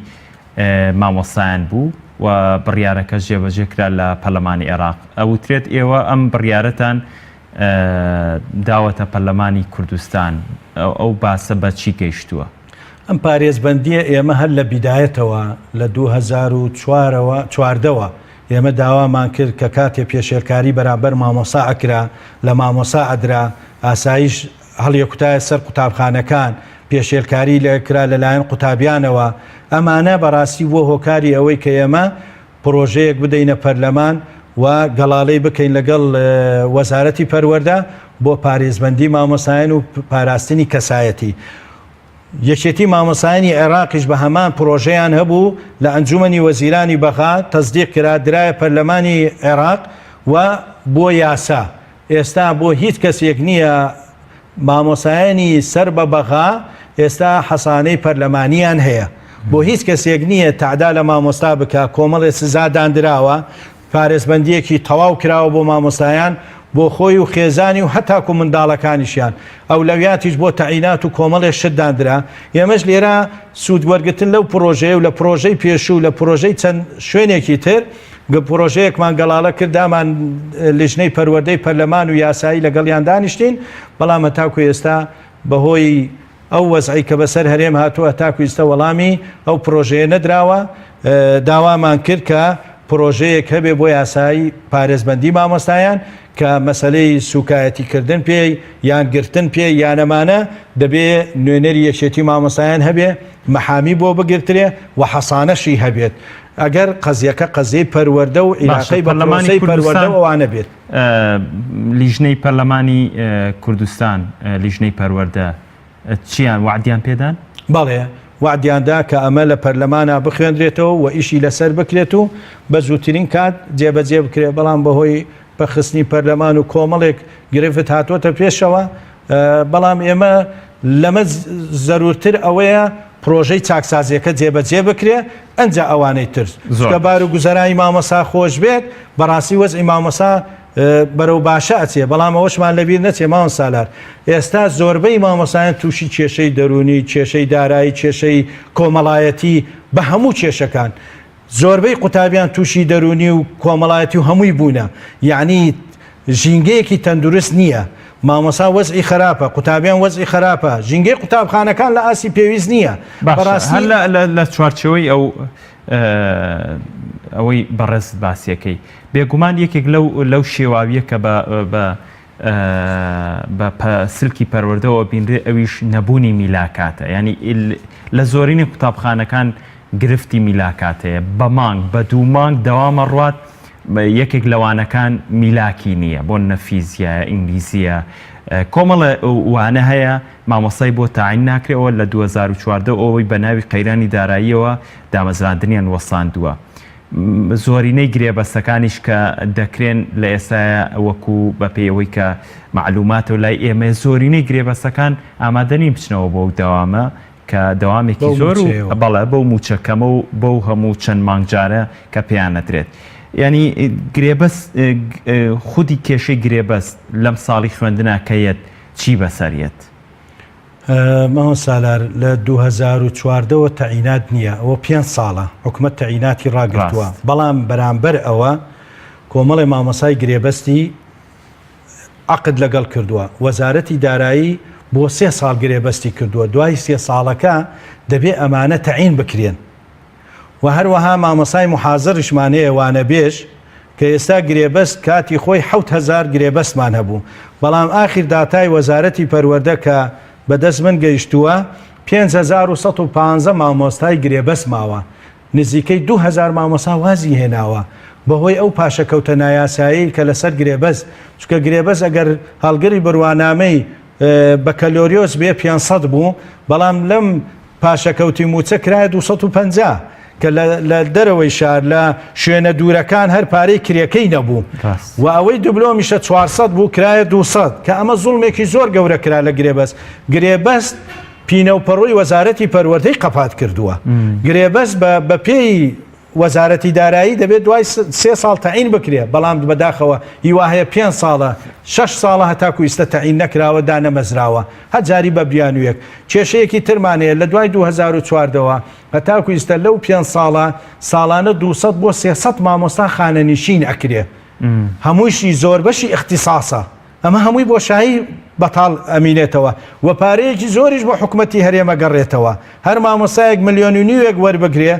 Speaker 1: مامۆسایان بوو و بڕیارەکە جێبەجێ کرا لە پەرلەمانی عێراق ئەوترێت ئێوە ئەم بڕیارەتان داوەتە پەرلەمانی کوردستان ئەو باسە بە چی گەیشتووە
Speaker 2: ئەم پارێزبەندیە ئێمە هەر لە بیدایەتەوە لە 2014ەوە ئێمە داوامان کرد کە کاتێ پێشێرکاری بەرامبەر مامۆسا ئەکرا لە مامۆسا ئەدرا ئاسایش هەڵیەکوتایە سەر قوتابخانەکان پێشێرکاری لەکرا لەلایەن قوتابیانەوە ئەمانە بەڕاستی بۆ هۆکاری ئەوەی کە ئێمە پرۆژەیەک بدەینە پەرلەمان و گەڵاڵەی بکەین لەگەڵ وەزارەتی پەروەردە بۆ پارێزبەندی مامۆسایان و پاراستنی کەسایەتی یەکێتی مامۆسایانی عێراقیش بە هەمان پرۆژەیان هەبوو لە ئەنجومەنی وەزیرانی بەغا تەزدیق کرا درایە پەرلەمانی عێراق و بۆ یاسا ئێستا بۆ هیچ کەسێک نییە مامۆسایانی سەر بە بەغا ئێستا حەسانەی پەرلەمانیان هەیە بۆ هیچ کەسێک نییە تعدا لە مامۆستا بکە کۆمەڵێ سزادان دراوە پارێزبەندیەکی تەواو کراوە بۆ مامۆستایان بۆ خۆی و خێزانی و هەتاکو منداڵەکانیشیان ئەو لەویاتیش بۆ تەعینات و کۆمەڵێ شتدانرا ئێمەش لێرە سوود وەرگتن لەو پرۆژەیە و لە پرۆژەی پێشوو لە پرۆژەی چەند شوێنێکی تر پرۆژەیەکمان گەڵاڵە کردامان لیژنەی پەروەردەی پەرلەمان و یاسایی لەگەڵیان دانیشتین بەڵام هەتاکو ئێستا بەهۆی ئەو وەزعی کە بەسەر هەرێم هاتووە تاکو ئێستا وەڵامی ئەو پرۆژەیە نەدراوە داوامان کرد کە پرۆژەیەک هەبێ بۆ یاسایی پارێزبەندی مامۆستایان کە مەسلەی سوکایەتیکردن پێی یان گرتن پێی یانەمانە دەبێ نوێنەری یەکێتی مامۆستایان هەبێ مەحامی بۆ بگرترێ و حەسانەشی هەبێت ئەگەر قەزیەکە قەزیەی پەروەردە و عێلاقەی بەڵەمانی پەروەردە ئەوانە بێت
Speaker 1: لیژنەی پەرلەمانی کوردستان لیژنەی پەروەردە چیان وعدیان پێدان؟
Speaker 2: بەڵێ وعدیاندا کە ئەمە لە پەرلەمانە بخوێنرێتەوە و ئیشی لەسەر بکرێت و بە زووترین کات جێبەجێ بکرێت بەڵام بەهۆی بەخستنی پەرلەمان و کۆمەڵێک گرفت هاتوۆتە پێشەوە بەڵام ئێمە لەمە زەرورتر ئەوەیە پرۆژەی چاکسازیەکە جێبەجێ بکرێ ئەنجا ئەوانەی ترس کە بار و گوزەرانی مامۆسا خۆش بێت بەڕاستی وەزعی مامۆسا بەرەو باشە ئەچێ بەڵام ئەوەشمان لەبیر نەچێ ماوە سالار ئێستا زۆربەی مامۆسایان تووشی کێشەی دەرونی کێشەی دارایی کێشەی کۆمەڵایەتی بە هەموو کێشەکان زۆربەی قوتابیان تووشی دەرونی و کۆمەڵایەتی و هەمووی بوونە یعنی ژینگەیەکی تەندروست نییە مامۆسا وەزعی خراپە قوتابیان وەزعی خراپە ژینگەی قوتابخانەکان لە ئاسی پێویست نییە
Speaker 1: بەڕاستی لە چوارچەوەی ئەوەی بەڕێز باسیەکەی بێگومان یەکێک لەو شێواویە کە بە سلکی پەروەردەوە بینرێ ئەویش نەبوونی میلاکاتە ینی لە زۆرینی قوتابخانەکان گرفتی میلاکاتەیە بە مانگ بە دوو مانگ دەوامە ڕوات یەکێک لەوانەکان میلاکی نییە بۆ نەفیزیە ئینگلیزیە کۆمەڵە وانە هەیە مامۆسای بۆ تاعین ناکرێەوە لە 2014 ئەوەی بە ناوی قەیرانی داراییەوە دامەزراندنیان وەساندووە زۆرینەی گرێبەستەکانیش کە دەکرێن لە ئێستاە وەکو بەپێیەوەی کە معلوماتە و لای ئێمە زۆرینەی گرێبەستەکان ئامادەنی بچنەوە بۆ دەوامە کە دەوامێکی زۆر و بەڵێ بەو موچەکەمە و بەو هەموو چەند مانگجارە کە پێیان نەدرێت ینی گرێبەست خودی کێشەی گرێبەست لەم ساڵی خوێندناکەیەت چی بەسەریەت؟
Speaker 2: ماوە سالار لە 2014ەوە تەعینات نییە ئەوە 5 ساڵە حکومەت تەعیناتی ڕاگرتووە بەڵام بەرامبەر ئەوە کۆمەڵی مامۆسای گرێبەستی عقد لەگەڵ کردووە وەزارەتی دارایی بۆ 3 ساڵ گرێبەستی کردووە دوای 3 ساڵەکە دەبێ ئەمانە تەعین بکرێن و هەروەها مامۆسای محازڕشمانەیە وانە بێژ کە ئێستا گرێبەست کاتی خۆی 7000 گرێبەستمان هەبوو بەڵام ئاخر داتای وەزارەتی پەروەردە کە بەدەست من گەیشتووە 5115 مامۆستای گرێبەست ماوە نزیکەی 2000 مامۆسا وازی هێناوە بەهۆی ئەو پاشەکەوتە نایاسایی کە لەسەر گرێبەست چکە گرێبەست ئەگەر هەڵگەری بڕوانامەی بە کەلۆریۆس بێ 500 بوو بەڵام لەم پاشەکەوتی موچە کرایە 250 کە لە دەرەوەی شار لە شوێنە دوورەکان هەر پارەی کرێکەی نەبوو و ئەوەی دوبلۆمیشە 400 بوو کرایە 200 کە ئەمە زوڵمێکی زۆر گەورە کرا لە گرێبەست گرێبەست پینەوپەڕۆی وەزارەتی پەروەردەی قەپات کردووە گرێبەست بە پێی وەزارەتی دارایی دەبێت دوای 3 ساڵ تەعین بکرێ بەڵام بەداخەوە هیوا هەیە 5 ساڵە 6 ساڵە هەتاکو ئیستا تەعین نەکراوە دانەمەزراوە هەجاری بە بیانویەک کێشەیەکی ترمانەیە لە دوای 2014ەوە هەتاکو ئیستا لەو 5 ساڵە ساڵانە 200 بۆ 300 مامۆستا خانەنشین ئەکرێ هەموویشی زۆر بەشی اختصاسە ئەمە هەمووی بۆشایی بەتاڵ ئەمینێتەوە و پارەیەکی زۆریش بۆ حکومەتی هەرێمە گەڕێتەوە هەر مامۆسایەک 1.5 ملیۆن وەربگرێ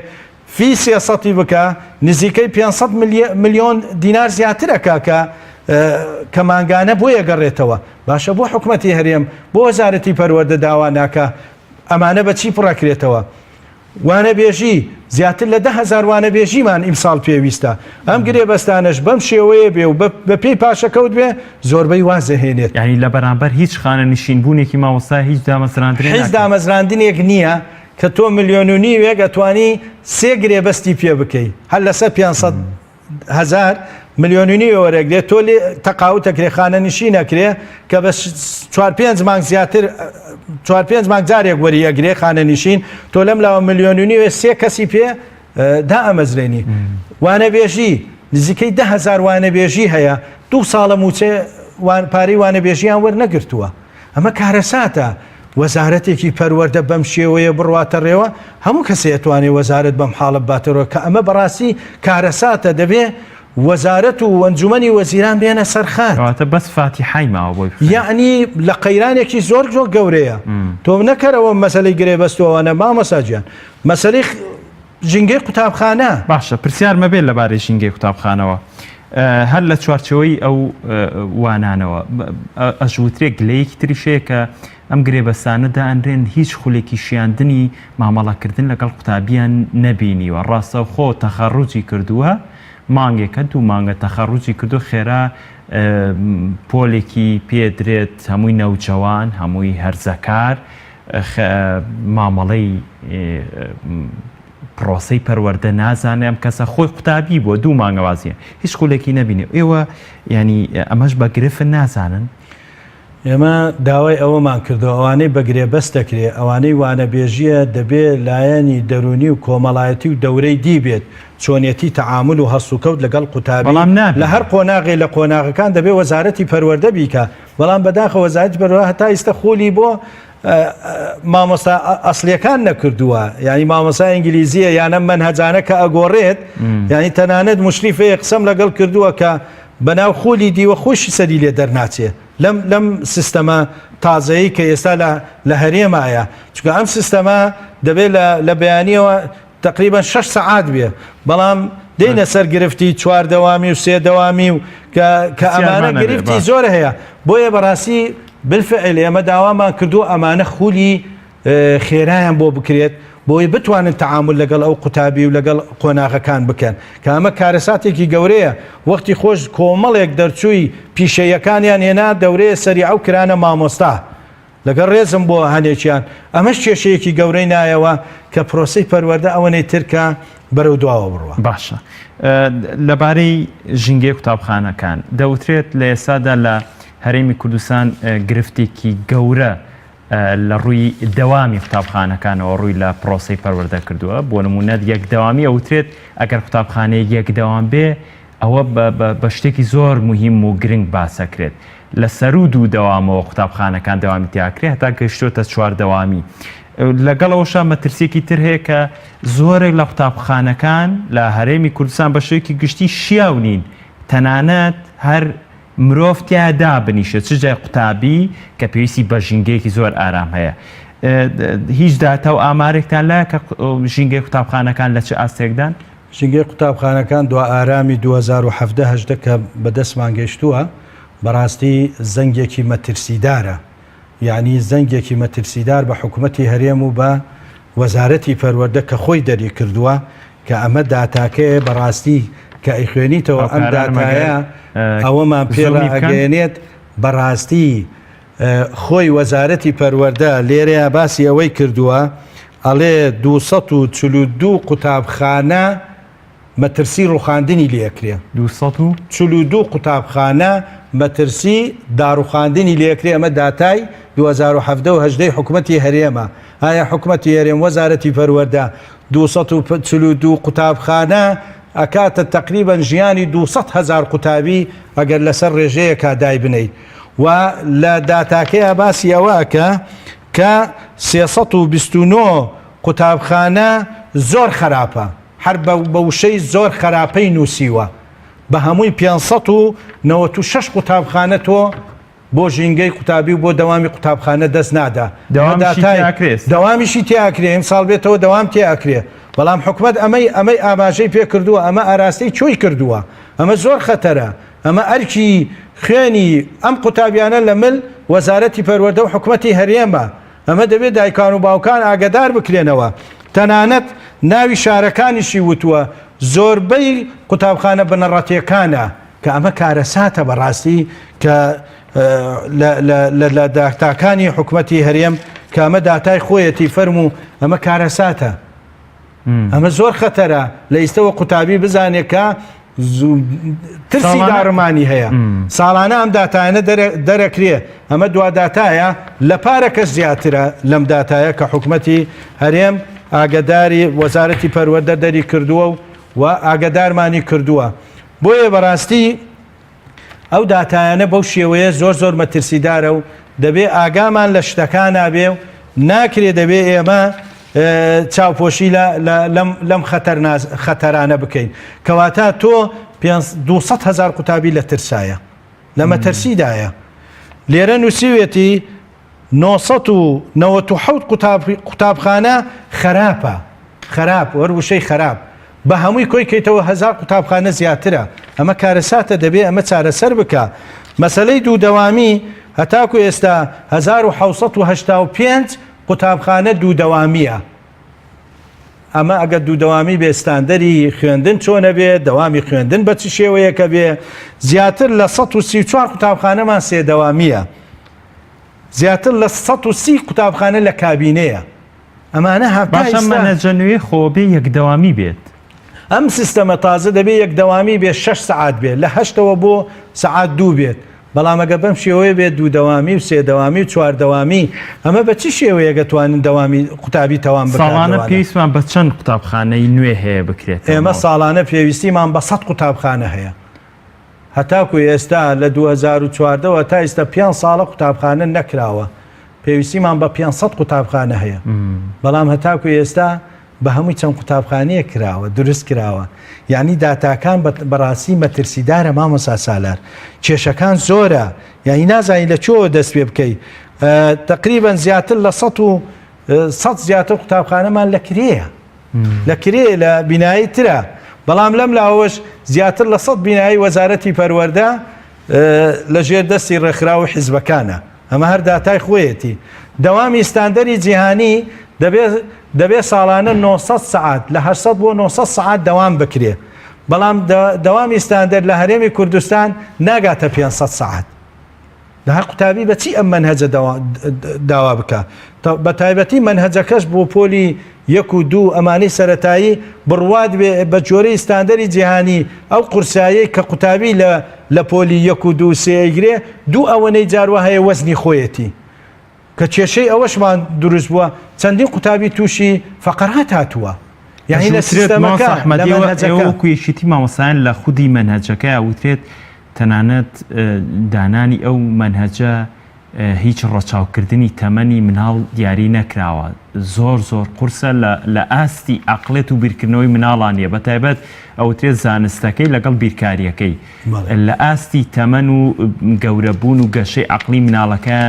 Speaker 2: فی سیاسەتی بکە نزیکەی 500 ملیۆن دینار زیاترەکە کە مانگانە بۆ یەگەڕێتەوە باشە بۆ حکومەتی هەرێم بۆ وەزارەتی پەروەردە داوا ناکە ئەمانە بەچی پڕەکرێتەوە وانەبێژی زیاتر لە 10,000 وانەبێژیمان ئیمساڵ پێویستە ئەم گرێبەستانش بەم شێوەیە بێ و بە پێی پاشەکەوت بێ زۆربەی وازەهێنێت
Speaker 1: ینی لە بەرامبەر هیچ خانە نشینبوونێکی مامۆستا هیچ
Speaker 2: دامەزراندنێک نییە کە تۆ 1.5 ملیۆن ئەتوانی 3 گرێبەستی پێ بکەی هەر لەسەر 500,000 1.5 ملیۆن وەرەگرێت تۆ لێ تەقاوتەکرێ خانە نشین نەکرێ کە بە 4-5 مانگ زیاتر 4-5 مانگ جارێک وەریەگرێ خانە نشین تۆ لەم لاوە 1.5 ملیۆن 3 کەسی پێ دا ئەمەزرێنی وانەبێژی نزیکەی 10,000 وانەبێژی هەیە 2 ساڵە موچێ پارەی وانەبێژیان وەرنەگرتووە. ئەمە کارەساتە وەزارەتێکی پەروەردە بەم شێوەیە بڕواتە ڕێوە هەموو کەسێ ئەتوانێت وەزارەت بەم حاڵە باتەوە کە ئەمە بەڕاستی کارەساتە دەبێ وەزارەت و ئەنجومەنی وەزیران بێنە سەرخان.
Speaker 1: کەواتە بەس فاتیحای ماوە بۆی
Speaker 2: یعنی لە قەیرانێکی زۆر گەورەیە تۆ نەکەرەوە مەسەلەی گرێبەستەوەوانە مامەساجیان مەسەلەی ژینگەی قوتابخانە.
Speaker 1: باشە پرسیار مەبێت لەبارەی ژینگەی قوتابخانەوە هەر لە چوارچەوەی ئەو وانانەوە ئەژووترێک گلەیەکی تریشەیە کە ئەم گرێبەستانەدا ئەنرێن هیچ خولێکی شیاندنی مامەڵەکردن لەگەڵ قوتابیان نەبینیوە ڕاستە خۆ تەخەڕوجی کردووە مانگێکە دوو مانگە تەخەڕوجی کردو خێرا پۆلێکی پێدرێت هەمووی نەوجەوان هەمووی هەرزەکار مامەڵەی پرۆسەی پەروەردە نازانێ ئەم کەسە خۆی قوتابی بۆ دوو مانگەوازیە هیچ خولێکی نەبینێ ئێوە ینی ئەمەش بە گرفن نازانن.
Speaker 2: ئێمە داوای ئەوەمان کردو ئەوانەی بەگرێ بەست دەکرێت ئەوانەی وانەبێژیە دەبێت لایەنی دەرونی و کۆمەڵایەتی و دەورەی دی بێت چۆنیەتی تەعامل و هەسوکەوت لەگەڵ قوتابی لە هەر قۆناغی لە قۆناغەکان دەبێت وەزارەتی پەروەردە بیکە بەڵام بەداخە وەزارەتی پەروەردە هەتا ئێستا خۆلی بۆ مامۆستا ئەسلیەکان نەکردووە ینی مامۆستا ئینگلیزیە یانە منهەجانە کە ئەگۆڕێت ینی تەنانەت مشریفەیە قسەم لەگەڵ کردووە کە بەناو خۆلی دیوە خۆشی سەری لێ دەرناچێ لەم سیستەمە تازایی کە ئێستا لە هەرێمایە چونکە ئەم سیستەمە دەبێت لە بەیانیەوە تقریبا 6 سەعات بێ بەڵام دێنە سەر گرفتی 4 دەوامی و 3 دەوامی و کە ئەمانە گرفتی زۆر هەیە بۆیە بەڕاستی بالفعل ئێمە داوامان کردو ئەمانە خولی خێرایان بۆ بکرێت بۆی بتوانن تەعامل لەگەڵ ئەو قوتابی و لەگەڵ قۆناغەکان بکەن کە ئەمە کارەساتێکی گەورەیە وەختی خۆش کۆمەڵێک دەرچووی پیشەیەکانیان هێنا دەورەیە سەری ئەو کرانە مامۆستا لەگەڵ ڕێزم بۆ هەنێکیان ئەمەش کێشەیەکی گەورەی نایەوە کە پرۆسەی پەروەردە ئەوەنەی ترکە بەرەو دواوە بڕوە.
Speaker 1: باشە لەبارەی ژینگەی قوتابخانەکان دەوترێت لە ئێستادا لە هەرێمی کوردستان گرفتێکی گەورە لە ڕووی دەوامی قوتابخانەکانەوە ڕووی لە پرۆسەی پەروەردە کردووە بۆ نمونەت یەک دەوامی ئەوترێت ئەگەر قوتابخانەیە یەک دەوام بێ ئەوە بە شتێکی زۆر مهم و گرنگ باسەکرێت لە سەر و دوو دەوامەوە قوتابخانەکان دەوامی تیاکرێت هەتا گەشتۆتە 4 دەوامی لەگەڵەوەشە مەترسێکی تر هەیە کە زۆرێک لە قوتابخانەکان لە هەرێمی کوردستان بە شێوەیەکی گشتی شیاو نین تەنانەت هەر مرۆڤ تیادا بنیشە چ جای قوتابی کە پێویستی بە ژینگەیەکی زۆر ئارام هەیە هیچ داتا و ئامارێکتان لایە کە ژینگەی قوتابخانەکان لە چه ئاستێکدان؟
Speaker 2: ژینگەی قوتابخانەکان دو ئارامی 2017 کە بەدەستمان گەشتووە بەڕاستی زەنگێکی مەترسیدارە یعنی زەنگێکی مەترسیدار بە حکوومەتی هەرێم و بە وەزارەتی پەروەردە کە خۆی دەری کردووە کە ئەمە داتاکەیە بەڕاستی کە ئەیخوێنیتەوە ئەم داتایە ئەوەمان پێڵە ئەگەێنێت بەڕاستی خۆی وەزارەتی پەروەردە لێرەیە باسی ئەوەی کردووە ئەڵێ 242 قوتابخانە مەترسی ڕوخاندنی لێکرێ 242 قوتابخانە مەترسی داڕوخاندنی لێکرێ ئەمە داتای 2017 حکوومەتی هەرێمە ئایا حکوومەتی هەرێم وەزارەتی پەروەردە 242 قوتابخانە ئەکاتە تقریبا ژیانی 200,000 قوتابی ئەگەر لەسەر ڕێژەیەکا دای بنەیت و لە داتاکەیە باسی ئەوەکە کە 329 قوتابخانە زۆر خراپە هەر بە وشەی زۆر خراپەی نووسیوە بە هەمووی 596 قوتابخانە تۆ بۆ ژینگەی قوتابی و بۆ دەوامی قوتابخانە دەست نادا دەوامیشی تیاکرێ ئەم ساڵ بێتەوە دەوام تیاکرێ بەڵام حکومت ئەمەی ئاماژەی پێ کردووە ئەمە ئاراستەی چۆی کردووە ئەمە زۆر خەتەرە ئەمە ئەرکی خوێنی ئەم قوتابیانە لە مل وەزارەتی پەروەردە و حکومەتی هەرێمە ئەمە دەبێت دایکان و باوکان ئاگدار بکرێنەوە تەنانەت ناوی شارەکانیشی وتووە زۆربەی قوتابخانە بنەڕەتیەکانە کە ئەمە کارەساتە بەڕاستی کە لە داهتاکانی حکومەتی هەرێم کە ئەمە داتای خۆیەتی فەرم و ئەمە کارەساتە ئەمە زۆر خەتەرە لە ئیستەوە قوتابی بزانێت کە ترسی داڕمانی هەیە ساڵانە ئەم داتایانە دەرەکرێ ئەمە دوا داتایە لە پارە کەس زیاترە لەم داتایە کە حکومەتی هەرێم ئاگداری وەزارەتی پەروەردە دەری کردووە و ئاگدارمانی کردووە بۆیە بەڕاستی ئەو داتایانە بەو شێوەیە زۆر مەترسیدارە و دەبێ ئاگامان لە شتەکان نابێ و ناکرێ دەبێ ئێمە چاوپۆشی لەم خەتەرانە بکەین کەواتە تۆ 200,000 قوتابی لە ترسایە لە مەترسیدایە لێرە نووسیوێتی 997 قوتابخانە خراپ وەروشەی خراپ بە هەمووی کۆی کەیتەوە 1000 قوتابخانە زیاترە ئەمە کارەساتە دەبێ ئەمە چارەسەر بکە مەسەلەی دوودەوامی هەتاکو ئێستا 1985 قوتابخانە دوودەوامیە ئەمە ئەگە دوودەوامی بێ ستاندەری خوێندن چۆنە بێ دەوامی خوێندن بە چ شێوەیەکە بێ زیاتر لە 134 قوتابخانەمان سێدەوامیە زیاتر لە 130 قوتابخانە لە کابینەیە ئەمانە
Speaker 1: باشە مەنەجەنوێ خۆبێ یەکدەوامی بێت
Speaker 2: ئەم سیستەمە تازە دەبێ یەکدەوامی بێ 6 سعات بێت لە 8ەوە بۆ سعات 2 بێت بەڵام ئەگە بەم شێوەیە بێت دوودەوامی و سێدەوامی و چواردەوامی ئەمە بە چی شێوەیە دەتوانن دەوامی قوتابی تەوان بکات
Speaker 1: ساڵانە پێویستمان بە چەند قوتابخانەی نوێ هەیە بکرێت
Speaker 2: ئێمە ساڵانە پێویستیمان بە 100 قوتابخانە هەیە هەتاکو ئێستا لە 2014ەوە تا ئێستا 5 ساڵە قوتابخانە نەکراوە پێویستیمان بە 500 قوتابخانە هەیە بەڵام هەتاکو ئێستا بە هەمووی چەند قوتابخانەیە کراوە دروست کراوە یعنی داتاکان بەڕاستی مەترسیدارە مامۆستا سالار کێشەکان زۆرە یعنی نازانی لە چۆ دەست پێ بکەیت تقریبا زیاتر لە 100 زیاتر قوتابخانەمان لە کرێ لە بینایی ترە بەڵام لەم لاوەش زیاتر لە 100 بینایی وەزارەتی پەروەردە لە ژێر دەستی ڕێکخراوە حیزبەکانە ئەمە هەر داتای خۆیەتی دەوامی ستاندەری جیهانی دەبێ ساڵانە 900 سعات لە 800 بۆ 900 سعات دەوام بکرێ بەڵام دەوامی ستاندەر لە هەرێمی کوردستان ناگاتە 500 سعات لە هەر قوتابی بە چی ئەم منهەجە داوا بکە بە تایبەتی منهەجەکەش بۆ پۆلی 1 و 2 ئەمانی سەرەتایی بڕوات بێ بە جۆرەی ستاندەری جیهانی ئەو قورسایی کە قوتابی لە پۆلی 1 و 2 سێگرێ دوو ئەوەنەی جاروە هەیە وەزنی خۆیەتی کە کێشەی ئەوەشمان دروست بووە چەندین قوتابی تووشی فەقەرات هاتووە یعنی لە
Speaker 1: سیستەمەکەکویشتی مامۆسایان لە خودی منهەجەکە وترێت تەنانەت دانانی ئەو منهەجە هیچ ڕەچاوکردنی تەمەنی مناڵ دیاری نەکراوە زۆر قورسە لە ئاستی عەقڵێت و بیرکردنەوەی مناڵانیە بەتایبەت ئەوترێت زانستەکەی لەگەڵ بیرکاریەکەی لە ئاستی تەمەن و گەورەبوون و گەشەی عەقڵی مناڵەکە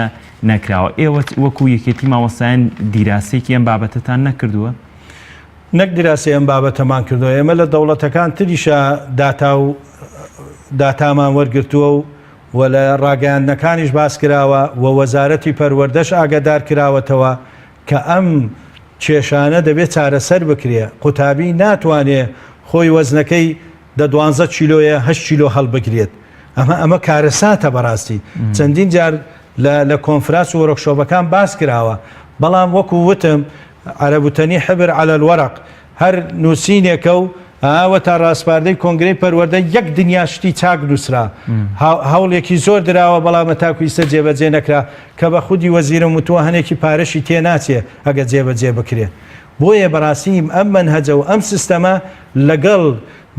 Speaker 1: نەکراوە ئێوە وەکو یەکێتی مامۆستایان دیراسێکی ئەم بابەتتان نەکردووە؟
Speaker 2: نەک دیراسی ئەم بابەتەمان کردووە ئێمە لە دەوڵەتەکان تریشە داتامان وەرگرتووە و لە ڕاگەیاندنەکانیش باس کراوە و وەزارەتی پەروەردەش ئاگادار کراوەتەوە کە ئەم کێشانە دەبێت چارەسەر بکرێ قوتابی ناتوانێ خۆی وەزنەکەی دە 12 کیلۆیە 8 کیلۆ هەڵبگرێت ئەمە کارەساتە بەڕاستی چەندین جار لە کۆنفراس و وەرەکشۆپەکان باس کراوە بەڵام وەکو وتم عەرەبوتەنی حبر عەلە الوەرەق هەر نووسینێکە و ئەوە تا ڕاستپاردەی کۆنگرەی پەروەردە یەک دنیا شتی چاک نووسرا هەوڵێکی زۆر دراوە بەڵام تاکوی سەر جێبەجێ نەکرا کە بە خودی وەزیرە وتووە هەنێکی پارەشی تێناچێ ئەگە جێبەجێ بکرێ بۆیە بەڕاستیم ئەم منهەجە و ئەم سیستەمە لەگەڵ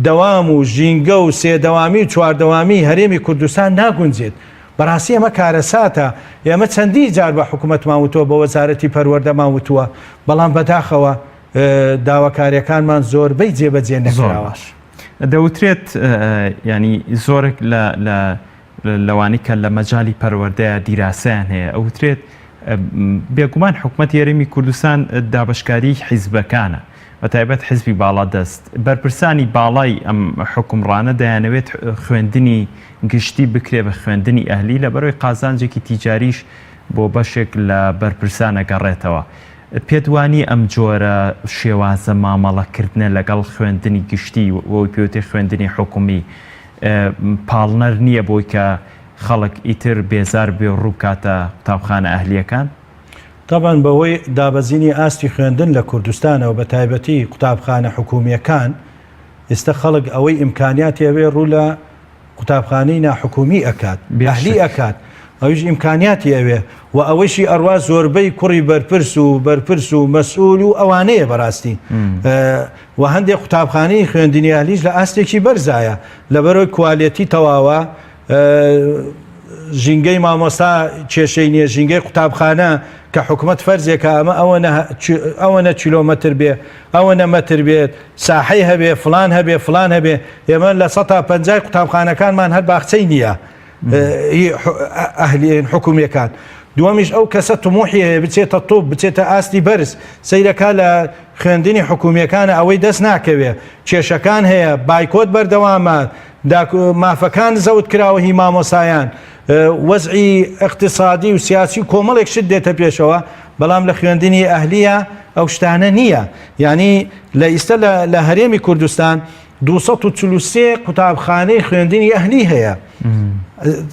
Speaker 2: دەوام و ژینگە و سێدەوامی و چواردەوامی هەرێمی کوردستان ناگونجێت بەڕاستی ئەمە کارەساتە ئێمە چەندی جار بە حکوومەتمان وتووە بە وەزارەتی پەروەردەمان وتووە بەڵام بەداخەوە داواکاریەکانمان زۆربەی جێبەجێ نەکراوەش
Speaker 1: دەوترێت ینی زۆرێک لەوانی کە لە مەجای پەروەردەیە دیراسەیان هەیە ئەوترێت بێگومان حکوومەت هێرەمی کوردستان دابشکاری حیزبەکانە بە تایبەت حیزبی باڵا دەست بەرپرسانی باڵای ئەم حکومڕانە دەیانەوێت خوێندنی گشتی بکرێ بە خوێندنی ئەهلی لە بەرەوەی قازانجێکی تیجاریش بۆ بەشێک لە بەرپرسانە گەڕێتەوە پێدوانی ئەم جۆرە شێوازە مامەڵەکردنە لەگەڵ خوێندنی گشتی وەی پێوتێ خوێندنی حکومی پاڵنەر نییە بۆی کە خەڵک ئیتر بێزار بێ ڕووکاتە قوتابخانە ئەهلیەکان
Speaker 2: طبعاً بەوەی دابەزینی ئاستی خوێندن لە کوردستانەوە بە تایبەتی قوتابخانە حکومیەکان ئێستا خەڵک ئەوەی ئیمکانیات هەبێ ڕوو لە قوتابخانەی ناحکومی ئەکات ئەهلی ئەکات ئەویش ئیمکانیاتی ئەوێ و ئەوەیشی ئەڕوا زۆربەی کوڕی بەرپرس و مەسئول و ئەوانەیە بەڕاستی و هەندێک قوتابخانەی خوێندنی ئەهلیش لە ئاستێکی بەرزایە لەبەرەوەی کوالێتی تەواوە ژینگەی مامۆستا کێشەی نییە ژینگەی قوتابخانە کە حکوومەت فەرزێکە ئەمە ئەوەنە کیلۆمەتر بێ ئەوە نەمەتر بێت ساحەی هەبێ فلان هەبێ فلان هەبێ ئێمە لە 150 قوتابخانەکانمان هەر باخچەی نییە ئەهلیین حکوومیەکان دووەمیش ئەو کەسە تموحی هەیە بچێتە تۆپ بچێتە ئاستی بەرز سەیرەکە لە خوێندنی حکوومیەکانە ئەوەی دەست ناکەوێ کێشەکان هەیە بایکۆت بەردەوامە مافەکان زەوت کراوە هی مامۆسایان وەزعی اقتصادی و سیاسی کۆمەڵێک شت دێتە پێشەوە بەڵام لە خوێندنی ئەهلیە ئەو شتانە نییە یعنی لە ئیستا لە هەرێمی کوردستان 243 قوتابخانەی خوێندنی ئەهلی هەیە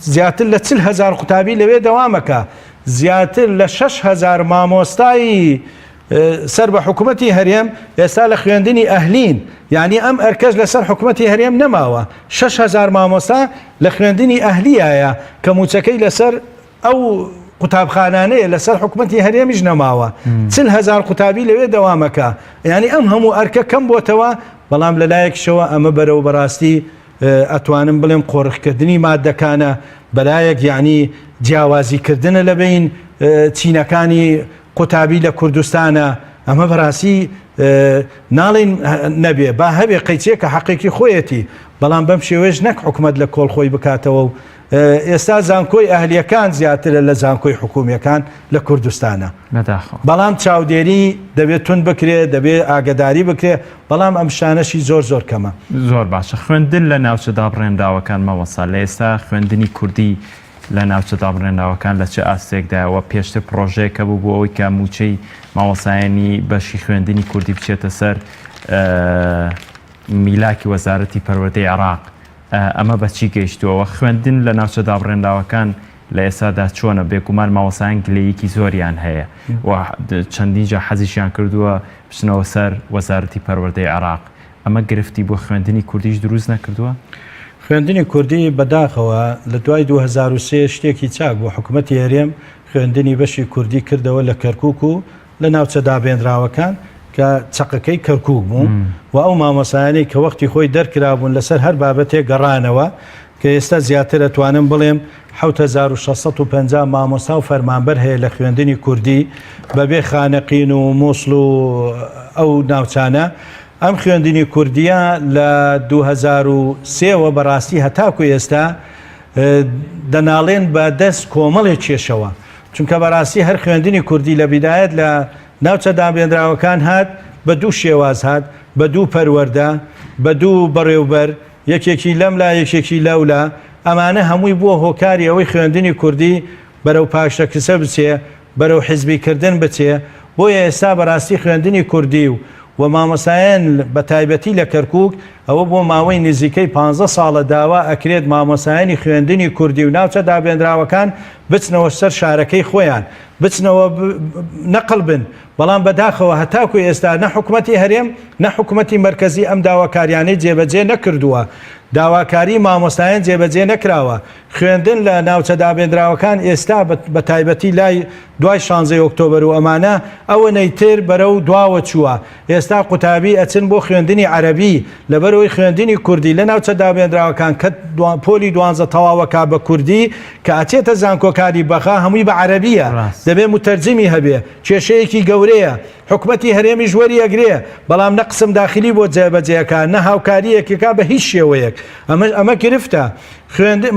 Speaker 2: زیاتر لە 40,000 قوتابی لەوێ دەوامەکە زیاتر لە 6,000 مامۆستایی سەر بە حکوومەتی هەرێم ئێستا لە خوێندنی ئەهلین یعنی ئەم ئەرکەش لەسەر حکوومەتی هەرێم نەماوە 6,000 مامۆستا لە خوێندنی ئەهلیایە کە موچەکەی لەسەر ئەو قوتابخانانەیە لەسەر حکوومەتی هەرێمیش نەماوە 40,000 قوتابی لەوێ دەوامەکە یعنی ئەم هەموو ئەرکە کەم بۆتەوە بەڵام لەلایەکشەوە ئەمە بەرەو بەڕاستی ئەتوانم بڵێم قۆڕخکردنی مادەکانە بەلایەک یعنی جیاوازیکردنە لە بین چینەکانی قوتابی لە کوردستانە ئەمە بەڕاستی ناڵێن نەبێ با هەبێ قەیچێکە حەقێکی خۆیەتی بەڵام بەم شێوێژ نەک حکوومەت لە کۆڵخۆی بکاتەوە و ئێستا زانکۆی ئەهلیەکان زیاترە لە زانکۆی حکوومیەکان لە کوردستانە بەڵام چاودێری دەبێت تون بکرێت دەبێت ئاگداری بکرێت بەڵام ئەم شانەشی زۆر کەمە
Speaker 1: زۆر باشە خوێندن لە ناوچەدا بڕێنراوەکان مەوەسا لە ئێستا خوێندنی کوردی لە ناوچەدا بڕێنراوەکان لە چه ئاستێکدایەوە پێشتر پرۆژەیەکە بوو بۆ ئەوەی کە موچەی مامۆسایانی بەشی خوێندنی کوردی بچێتە سەر میلاکی وەزارەتی پەروەردەی عێراق ئەمە بەچی گەیشتووەوە خوێندن لە ناوچەدا بڕێنراوەکان لە ئێستادا چۆنە بێگومان مامۆسایان گلەیەکی زۆریان هەیە و چەندین جا حەزیشیان کردووە بچنەوە سەر وەزارەتی پەروەردەی عێراق ئەمە گرفتی بۆ خوێندنی کوردیش دروست نەکردووە؟
Speaker 2: خوێندنی کوردی بەداخەوە لە دوای 2023 شتێکی چاک بۆ حکوومەتی هەرێم خوێندنی بەشی کوردی کردەوە لە کەرکووک و لە ناوچە دابێنراوەکان کە چقەکەی کەرکووک بوو و ئەو مامۆسایانەی کە وەختی خۆی دەرکرابوون لەسەر هەر بابەتێک گەڕانەوە کە ئێستا زیاتر ئەتوانم بڵێم 7650 مامۆستا و فەرمانبەر هەیە لە خوێندنی کوردی بەبێ خانەقین و مووسڵ و ئەو ناوچانە ئەم خوێندنی کوردیە لە 2003ەوە بەڕاستی هەتاکو ئێستا دەناڵێن بە دەست کۆمەڵێک کێشەوە چونکە بەڕاستی هەر خوێندنی کوردی لە بیدایەت لە ناوچە دابێنراوەکان هات بە دوو شێواز هات بە دوو پەروەردە بە دوو بەڕێوبەر یەکێکی لەملا یەکێکی لەولا ئەمانە هەمووی بووە هۆکاری ئەوەی خوێندنی کوردی بەرەو پاشەکسە بچێ بەرەو حیزبیکردن بچێ بۆیە ئێستا بەڕاستی خوێندنی کوردی و مامۆسایان بە تایبەتی لە کەرکووک ئەوە بۆ ماوەی نزیکەی 15 ساڵە داوا ئەکرێت مامۆسایانی خوێندنی کوردی و ناوچە دابێنراوەکان بچنەوە سەر شارەکەی خۆیان بچنەوە نەقل بن بەڵام بەداخەوە هەتاکو ئێستا نە حکوومەتی هەرێم نە حکوومەتی مرکزی ئەم داواکاریانەی جێبەجێ نەکردووە داواکاری مامۆستایان جێبەجێ نەکراوە خوێندن لە ناوچە دابێنراوەکان ئێستا بە تایبەتی لای دوای 16 ئۆکتۆبر و ئەمانە ئەوە نەیتر بەرەو دواوە چووە ئێستا قوتابی ئەچن بۆ خوێندنی عەرەبی لەبەرەوەی خوێندنی کوردی لە ناوچە دابێنراوەکان کە پۆلی 12 تەواوەکە بە کوردی کە ئاچێتە زانکۆکاری بەخا هەمووی بە عەرەبیە دەبێت متەرجمی هەبێ کێشەیەکی گەورەیە حکوومەتی هەرێمی ژوەری ئەگرێ بەڵام نە قسم داخلی بۆ جێبەجێەکە نە هاوکاریەکێکا بە هیچ شێوەیەک ئەمە گرفتە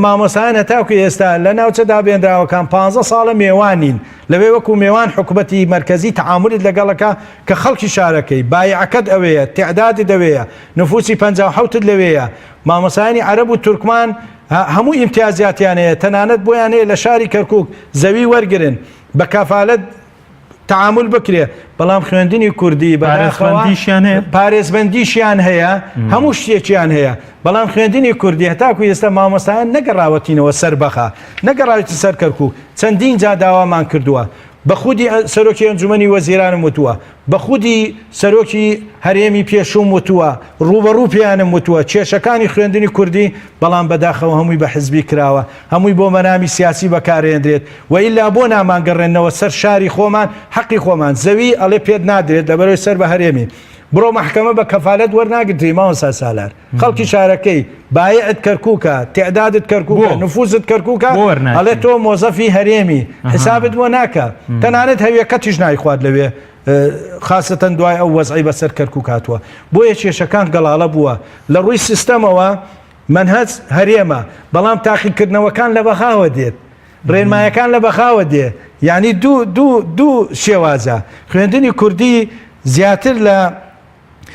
Speaker 2: مامۆسایان هەتاکو ئێستا لە ناوچە دابێنراوەکان 15 ساڵە میێوانین لەوێ وەکو میێوان حکوومەتی مرکزی تەعاملت لەگەڵەکە کە خەڵکی شارەکەی بایعەکەت ئەوەیە تعدادی دەوەیە نفوسی 57 لەوەیە مامۆسایانی عەرەب و تورکمان هەموو ئیمتیازاتیانەیە تەنانەت بۆیانەیە لە شاری کەرکووک زەوی وەرگرن بە کەفالەت تعامل بکرێ بەڵام خوێندنی کوردی پارێزبەندیشیان هەیە هەموو شتێکیان هەیە بەڵام خوێندنی کوردی هەتاکو ئێستا مامۆستایان نەگەڕاوەتینەوە سەر بەخا نەگەڕاوەتی سەر کەرکووک چەندین جا داوامان کردووە بە خودی سەرۆکی ئەنجومەنی وەزیرانم وتووە بە خودی سەرۆکی هەرێمی پێشوم وتووە ڕوبەڕوو پێیانم وتووە کێشەکانی خوێندنی کوردی بەڵام بەداخەوە هەمووی بە حزبی کراوە هەمووی بۆ مەرامی سیاسی بەکارهێنرێت و ئیلا بۆ نامانگەڕێنەوە سەر شاری خۆمان حەقی خۆمان زەوی ئەڵێ پێت نادرێت لەبەرەوەی سەر بە هەرێمی بڕۆ مححکەمە بە کەفالەت وەرناگرێ ماوەسا سالار خەڵکی شارەکەی بایعت کەرکووکە تعدادت کەرکووکە نفوزت کەرکووکە ئەڵێ تۆ مۆزەفی هەرێمی حسابت بۆ ناکە تەنانەت هەویەکەتیش نایخوات لەوێ خاستەن دوای ئەو وەزعی بەسەر کەرکوو کاتووە بۆیە کێشەکان گەڵاڵە بووە لە ڕووی سیستەمەوە منهەج هەرێمە بەڵام تاقیکردنەوەکان لە بەخاوە دێت ڕێنمایەکان لە بەخاوە دێ یعنی دوو شێوازە خوێندنی کوردی زیاتر لە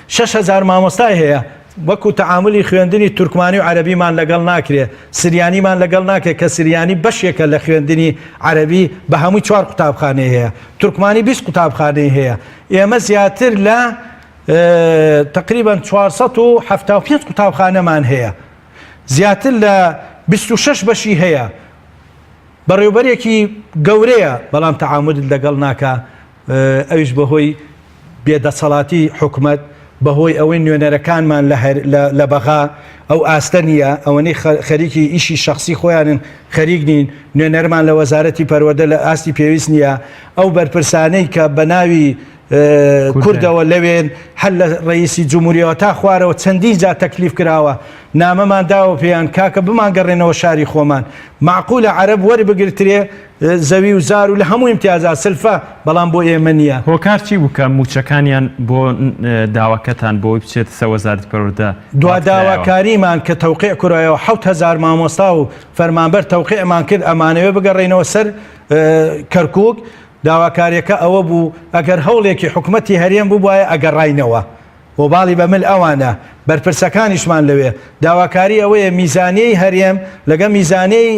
Speaker 2: 6,000 مامۆستای هەیە وەکو تەعاملی خوێندنی تورکمانی و عەرەبیمان لەگەڵ ناکرێ سریانیمان لەگەڵ ناکرێت کە سریانی بەشێکە لە خوێندنی عەرەبی بە هەمووی 4 قوتابخانەی هەیە تورکمانی 20 قوتابخانەی هەیە ئێمە زیاتر لە تقریبا 475 قوتابخانەمان هەیە زیاتر لە 26 بەشی هەیە بەڕێوبەرێکی گەورەیە بەڵام تەعامل لەگەڵ ناکە ئەویش بەهۆی بێدەسەڵاتی حکومەت بەهۆی ئەوەی نوێنەرەکانمان لە بەغا ئەو ئاستە نییە ئەوەنەی خەریکی ئیشی شخصی خۆیانن خەریک نین نوێنەرمان لە وەزارەتی پەروەردە لە ئاستی پێویست نییە ئەو بەرپرسانەی کە بە ناوی کوردەوە لەوێن هەل لە ڕئیسی جمهوریەوە تا خوارەوە چەندین جا تەکلیف کراوە نامەمان داوە پێیان کاکە بمانگەڕێنەوە شاری خۆمان معقولە عەرەب وەربگرترێ زەوی و زار و لە هەموو امتیازات سلفە بەڵام بۆ ئێمە نییە
Speaker 1: هۆکار چی بووکە موچەکانیان بۆ داواکەتان بۆی بچێت سە وەزارەتی پەروەردە
Speaker 2: دوا داواکاریمان کە تەوقیع کوڕایەوە 7,000 مامۆستا و فەرمانبەر تەوقیعمان کرد ئەمانەوێ بگەڕێنەوە سەر کەرکووک داواکاریەکە ئەوە بوو ئەگەر هەوڵێکی حکومەتی هەرێم بوو وایە ئەگەڕاینەوە بۆ باڵی بەمل ئەوانە بەرپرسەکانیشمان لەوێ داواکاری ئەوەیە میزانەی هەرێم لەگە میزانەی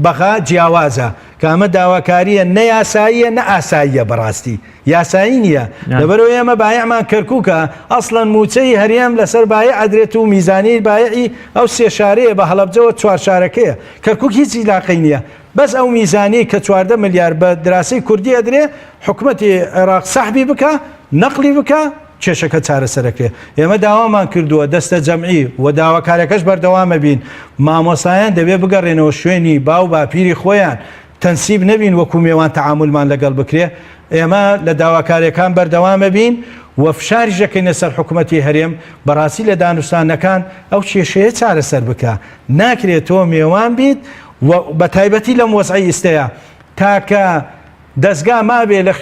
Speaker 2: بەغا جیاوازە کە ئەمە داواکاریە نە یاساییە نە ئاساییە بەڕاستی یاسایی نییە لەبەرەوەی ئێمە بایعمان کەرکووکە ئەسڵەن موچەی هەرێم لەسەر بایع ئەدرێت و میزانی بایعی ئەو سێ شارەیە بە هەڵەبجەوە 4 شارەکەیە کەرکووک هیچ عیلاقەی نییە بەس ئەو میزانی کە 14 ملیار بە دراسی کوردی ئەدرێ حکوومەتی عێراق سەحبی بکە نەقلی بکە کێشەکە چارەسەرەکرێ ئێمە داوامان کردووە دەستە جەمعی و داواکارەکەش بەردەوامە بین مامۆسایان دەبێ بگەڕێنەوە شوێنی باو باپیری خۆیان تەنسیب نەبین وەکو میێوان تەعاملمان لەگەڵ بکرێ ئێمە لە داواکاریەکان بەردەوامە بین و فشاری ژەکەینە سەر حکوومەتی هەرێم بەڕاستی لە دانوستانەکان ئەو کێشەیە چارەسەر بکە ناکرێت تۆ میێوان بیت و بە تایبەتی لەم وەزعی ئێستەیە تاکە دەستگا مابێ لە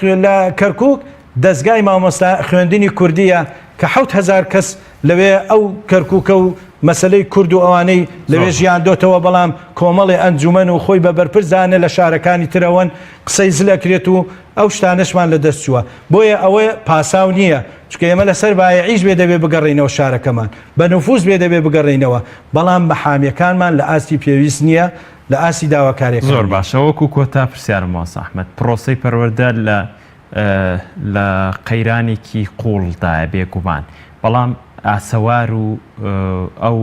Speaker 2: کەرکووک دەستگای مامۆستا خوێندنی کوردیە کە 7,000 کەس لەوێ ئەو کەرکووکە و مەسلەی کورد و ئەوانەی لەوێ ژیان دۆتەوە بەڵام کۆمەڵی ئەنجومەن و خۆی بە بەرپرسانە لە شارەکانی ترەوەن قسەی زلەکرێت و ئەو شتانەشمان لە دەست چووە بۆیە ئەوە پاساو نییە چکە ئێمە لەسەر بایعیش بێ دەبێ بگەڕێنەوە شارەکەمان بە نفوس بێ دەبێ بگەڕێنەوە بەڵام بە حامیەکانمان لە ئاستی پێویست نییە لە ئاسی داواکارێک
Speaker 1: زۆر باشە وەکو کۆتا پرسیارم واسە ئەحمەد پرۆسەی پەروەردە لە قەیرانێکی قوڵدایە بێگومان بەڵام ئاسەوار و ئەو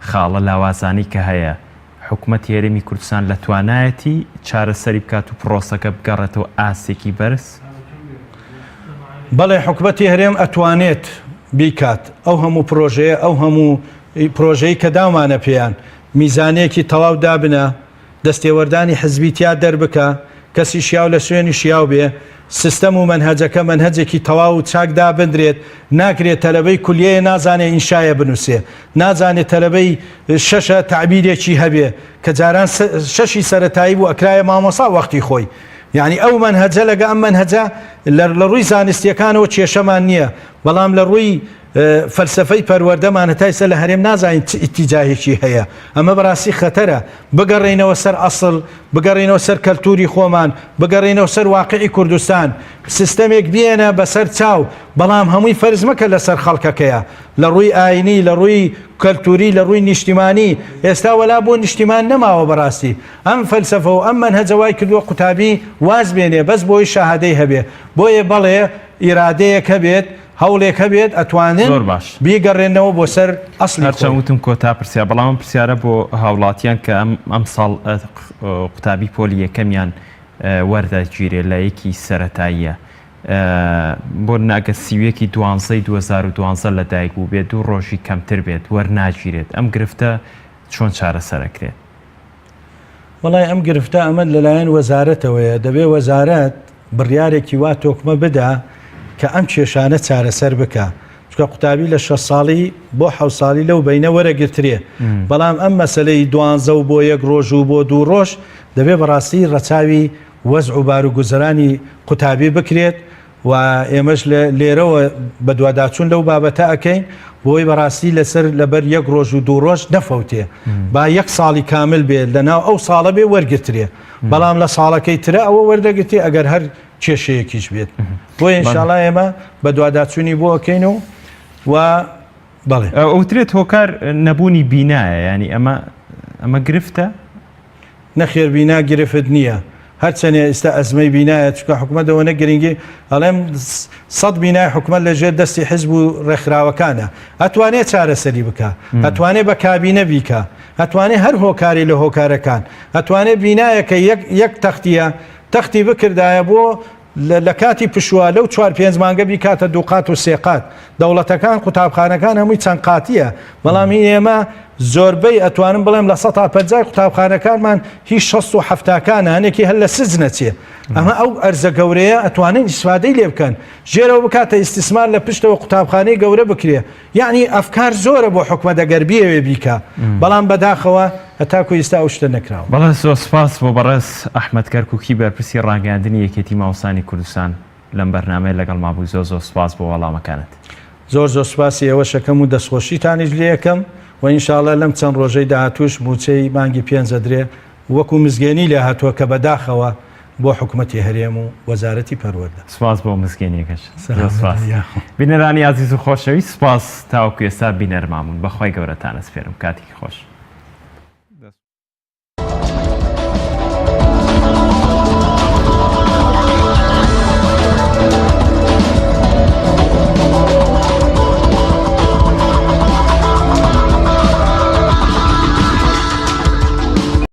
Speaker 1: خاڵە لاوازانی کە هەیە حکوومەتی هەرێمی کوردستان لە توانایەتی چارەسەری بکات و پرۆسەکە بگەڕێتەوە ئاسێکی بەرز
Speaker 2: بەڵێ حکوومەتی هەرێم ئەتوانێت بیکات ئەو هەموو پرۆژەیە ئەو هەموو پرۆژەی کە داوانە پێیان میزانەیەکی تەواو دابنە دەستێوەردانی حزبیتیا دەربکە کەسی شیاو لە سوێنی شیاو بێ سیستەم و منهەجەکە منهەجێکی تەواو و چاکدا بندرێت ناکرێت تەلەبەی کولیەیە نازانێ ئینشایە بنووسێ نازانێت تەلەبەی شەشە تعبیرێکی هەبێ کە جاران شەشی سەرەتایی بوو ئەکرایە مامۆسا وەختی خۆی یعنی ئەو منهەجە لەگە ئەم منهەجە لە ڕووی زانستیەکانەوە کێشەمان نییە بەڵام لە ڕووی فەلسفەی پەروەردەمان هەتایسە لە هەرێم نازانین ئیتیجاهێکی هەیە ئەمە بەڕاستی خەتەرە بگەڕێنەوە سەر ئەسڵ بگەڕێنەوە سەر کەلتوری خۆمان بگەڕێنەوە سەر واقعی کوردستان سیستەمێک بێنە بەسەر چاو بەڵام هەمووی فەرز مەکە لەسەر خەڵکەکەیە لە ڕووی ئاینی لە ڕووی کەلتوری لە ڕووی نیشتیمانی ئێستا وەلا بۆ نیشتیمان نەماوە بەڕاستی ئەم فەلسفە و ئەم منهەجەوای کردووە قوتابی واز بێنێ بەس بۆی شاهادەی هەبێ بۆیە بەڵێ ئیرادەیەک هەبێت هەوڵێک هەبێت ئەتوانن بیگەڕێنەوە بۆ سەر ئەسڵ
Speaker 1: هەرچەوتم کۆتا پرسیار بەڵام پرسیارە بۆ هاوڵاتیان کە ئەم ساڵ قوتابی پۆلی یەکەمیان وەردەگیرێ لە یەکی سەرەتاییە بۆ ناگە سیوێکی 2012 لەدایک بوو بێت 2 ڕۆژی کەمتر بێت وەرناگیرێت ئەم گرفتە چۆن چارەسەرەکرێت
Speaker 2: وەڵای ئەم گرفتە ئەمە لەلایەن وەزارەتەوەیە دەبێ وەزارەت بڕیارێکی وا تۆکمە بدا کە ئەم کێشانە چارەسەر بکە چکە قوتابی لە 6 ساڵی بۆ 7 ساڵی لەو بینە وەرەگرترێ بەڵام ئەم مەسلەی دوانزە و بۆ 1 ڕۆژ و بۆ 2 ڕۆژ دەبێ بەڕاستی ڕەچاوی وەزع و بار و گوزەرانی قوتابی بکرێت و ئێمەش لێرەوە بە دوواداچوون لەو بابەتە ئەەکەین بۆی بەڕاستی لەسەر لەبەر 1 ڕۆژ و 2 ڕۆژ نەفەوتێ با 1 ساڵی کامل بێت لەناو ئەو ساڵە بێ وەرگرترێ بەڵام لە ساڵەکەی ترە ئەوە وەردەگرێت ئەگەر هەر کێشەیەکیش بێت بۆی ئینشاڵڵا ئێمە بە دوواداچوونی بۆ ئەەکەینەوە و بەڵێ
Speaker 1: ئەوترێت هۆکار نەبوونی بینایە ینی ئەمە گرفتە
Speaker 2: نەخێر بینا گرفت نییە هەرچەنێ ئێستا ئەزمەی بینایە چکە حکوومەتەوە نەگرنگی ئەڵێم 100 بینای حکوومەت لەژێر دەستی حزب و ڕێکخراوەکانە ئەتوانێت چارەسەری بکە ئەتوانێت بە کابینە بیکە ئەتوانێت هەر هۆکاری لە هۆکارەکان ئەتوانێت بینایەکە یەک تەختیە تەختی بکردایە بۆ لە کاتی پشووە لەو 4-5 مانگە بیکاتە 2 قات و 3 قات دەوڵەتەکان قوتابخانەکان هەمووی چەند قاتیە بەڵامی ئێمە زۆربەی ئەتوانم بڵێم لە 150 قوتابخانەکانمان هیچ 60-70کانە هەنێکی هەر لە سز نەچێ ئەمە ئەو ئەرزە گەورەیە ئەتوانین ئیسفادەی لێ بکەن ژێرەوە بکاتە ئیسtismار لە پشتەوە قوتابخانەی گەورە بکرێ یعنی ئەفکار زۆرە بۆ حکومە دەگەر بیەوێ بیکە بەڵام بەداخەوە هەتاکو ئێستا ئەو شتە نەکراوە
Speaker 1: بەڵێ زۆر سپاس بۆ بەڕێز ئەحمەد کەرکووکی بەرپرسی ڕاگەاندنی یەکێتی ماوەسانی کوردستان لەم بەرنامەیە لەگەڵ مابووی زۆر سپاس بۆ وەڵامەکانت
Speaker 2: زۆر سپاسی ئێوە شەکەم و دەستخۆشیتانیش لێ یەکەم و ئینشاءڵڵا لەم چەند ڕۆژەی داهاتووش موچەی مانگی 5 درێ وەکو مزگەێنی لێ هاتووە کە بەداخەوە بۆ حکوومەتی هەرێم و وەزارەتی پەروەردە
Speaker 1: سپاس بۆ مزگەێنیەکەش بینەرانی عزیز و خۆشەوی سپاس تاوەکو ئێستا بینەرمامون بەخوای گەورەتانە سپێرم کاتێکی خۆش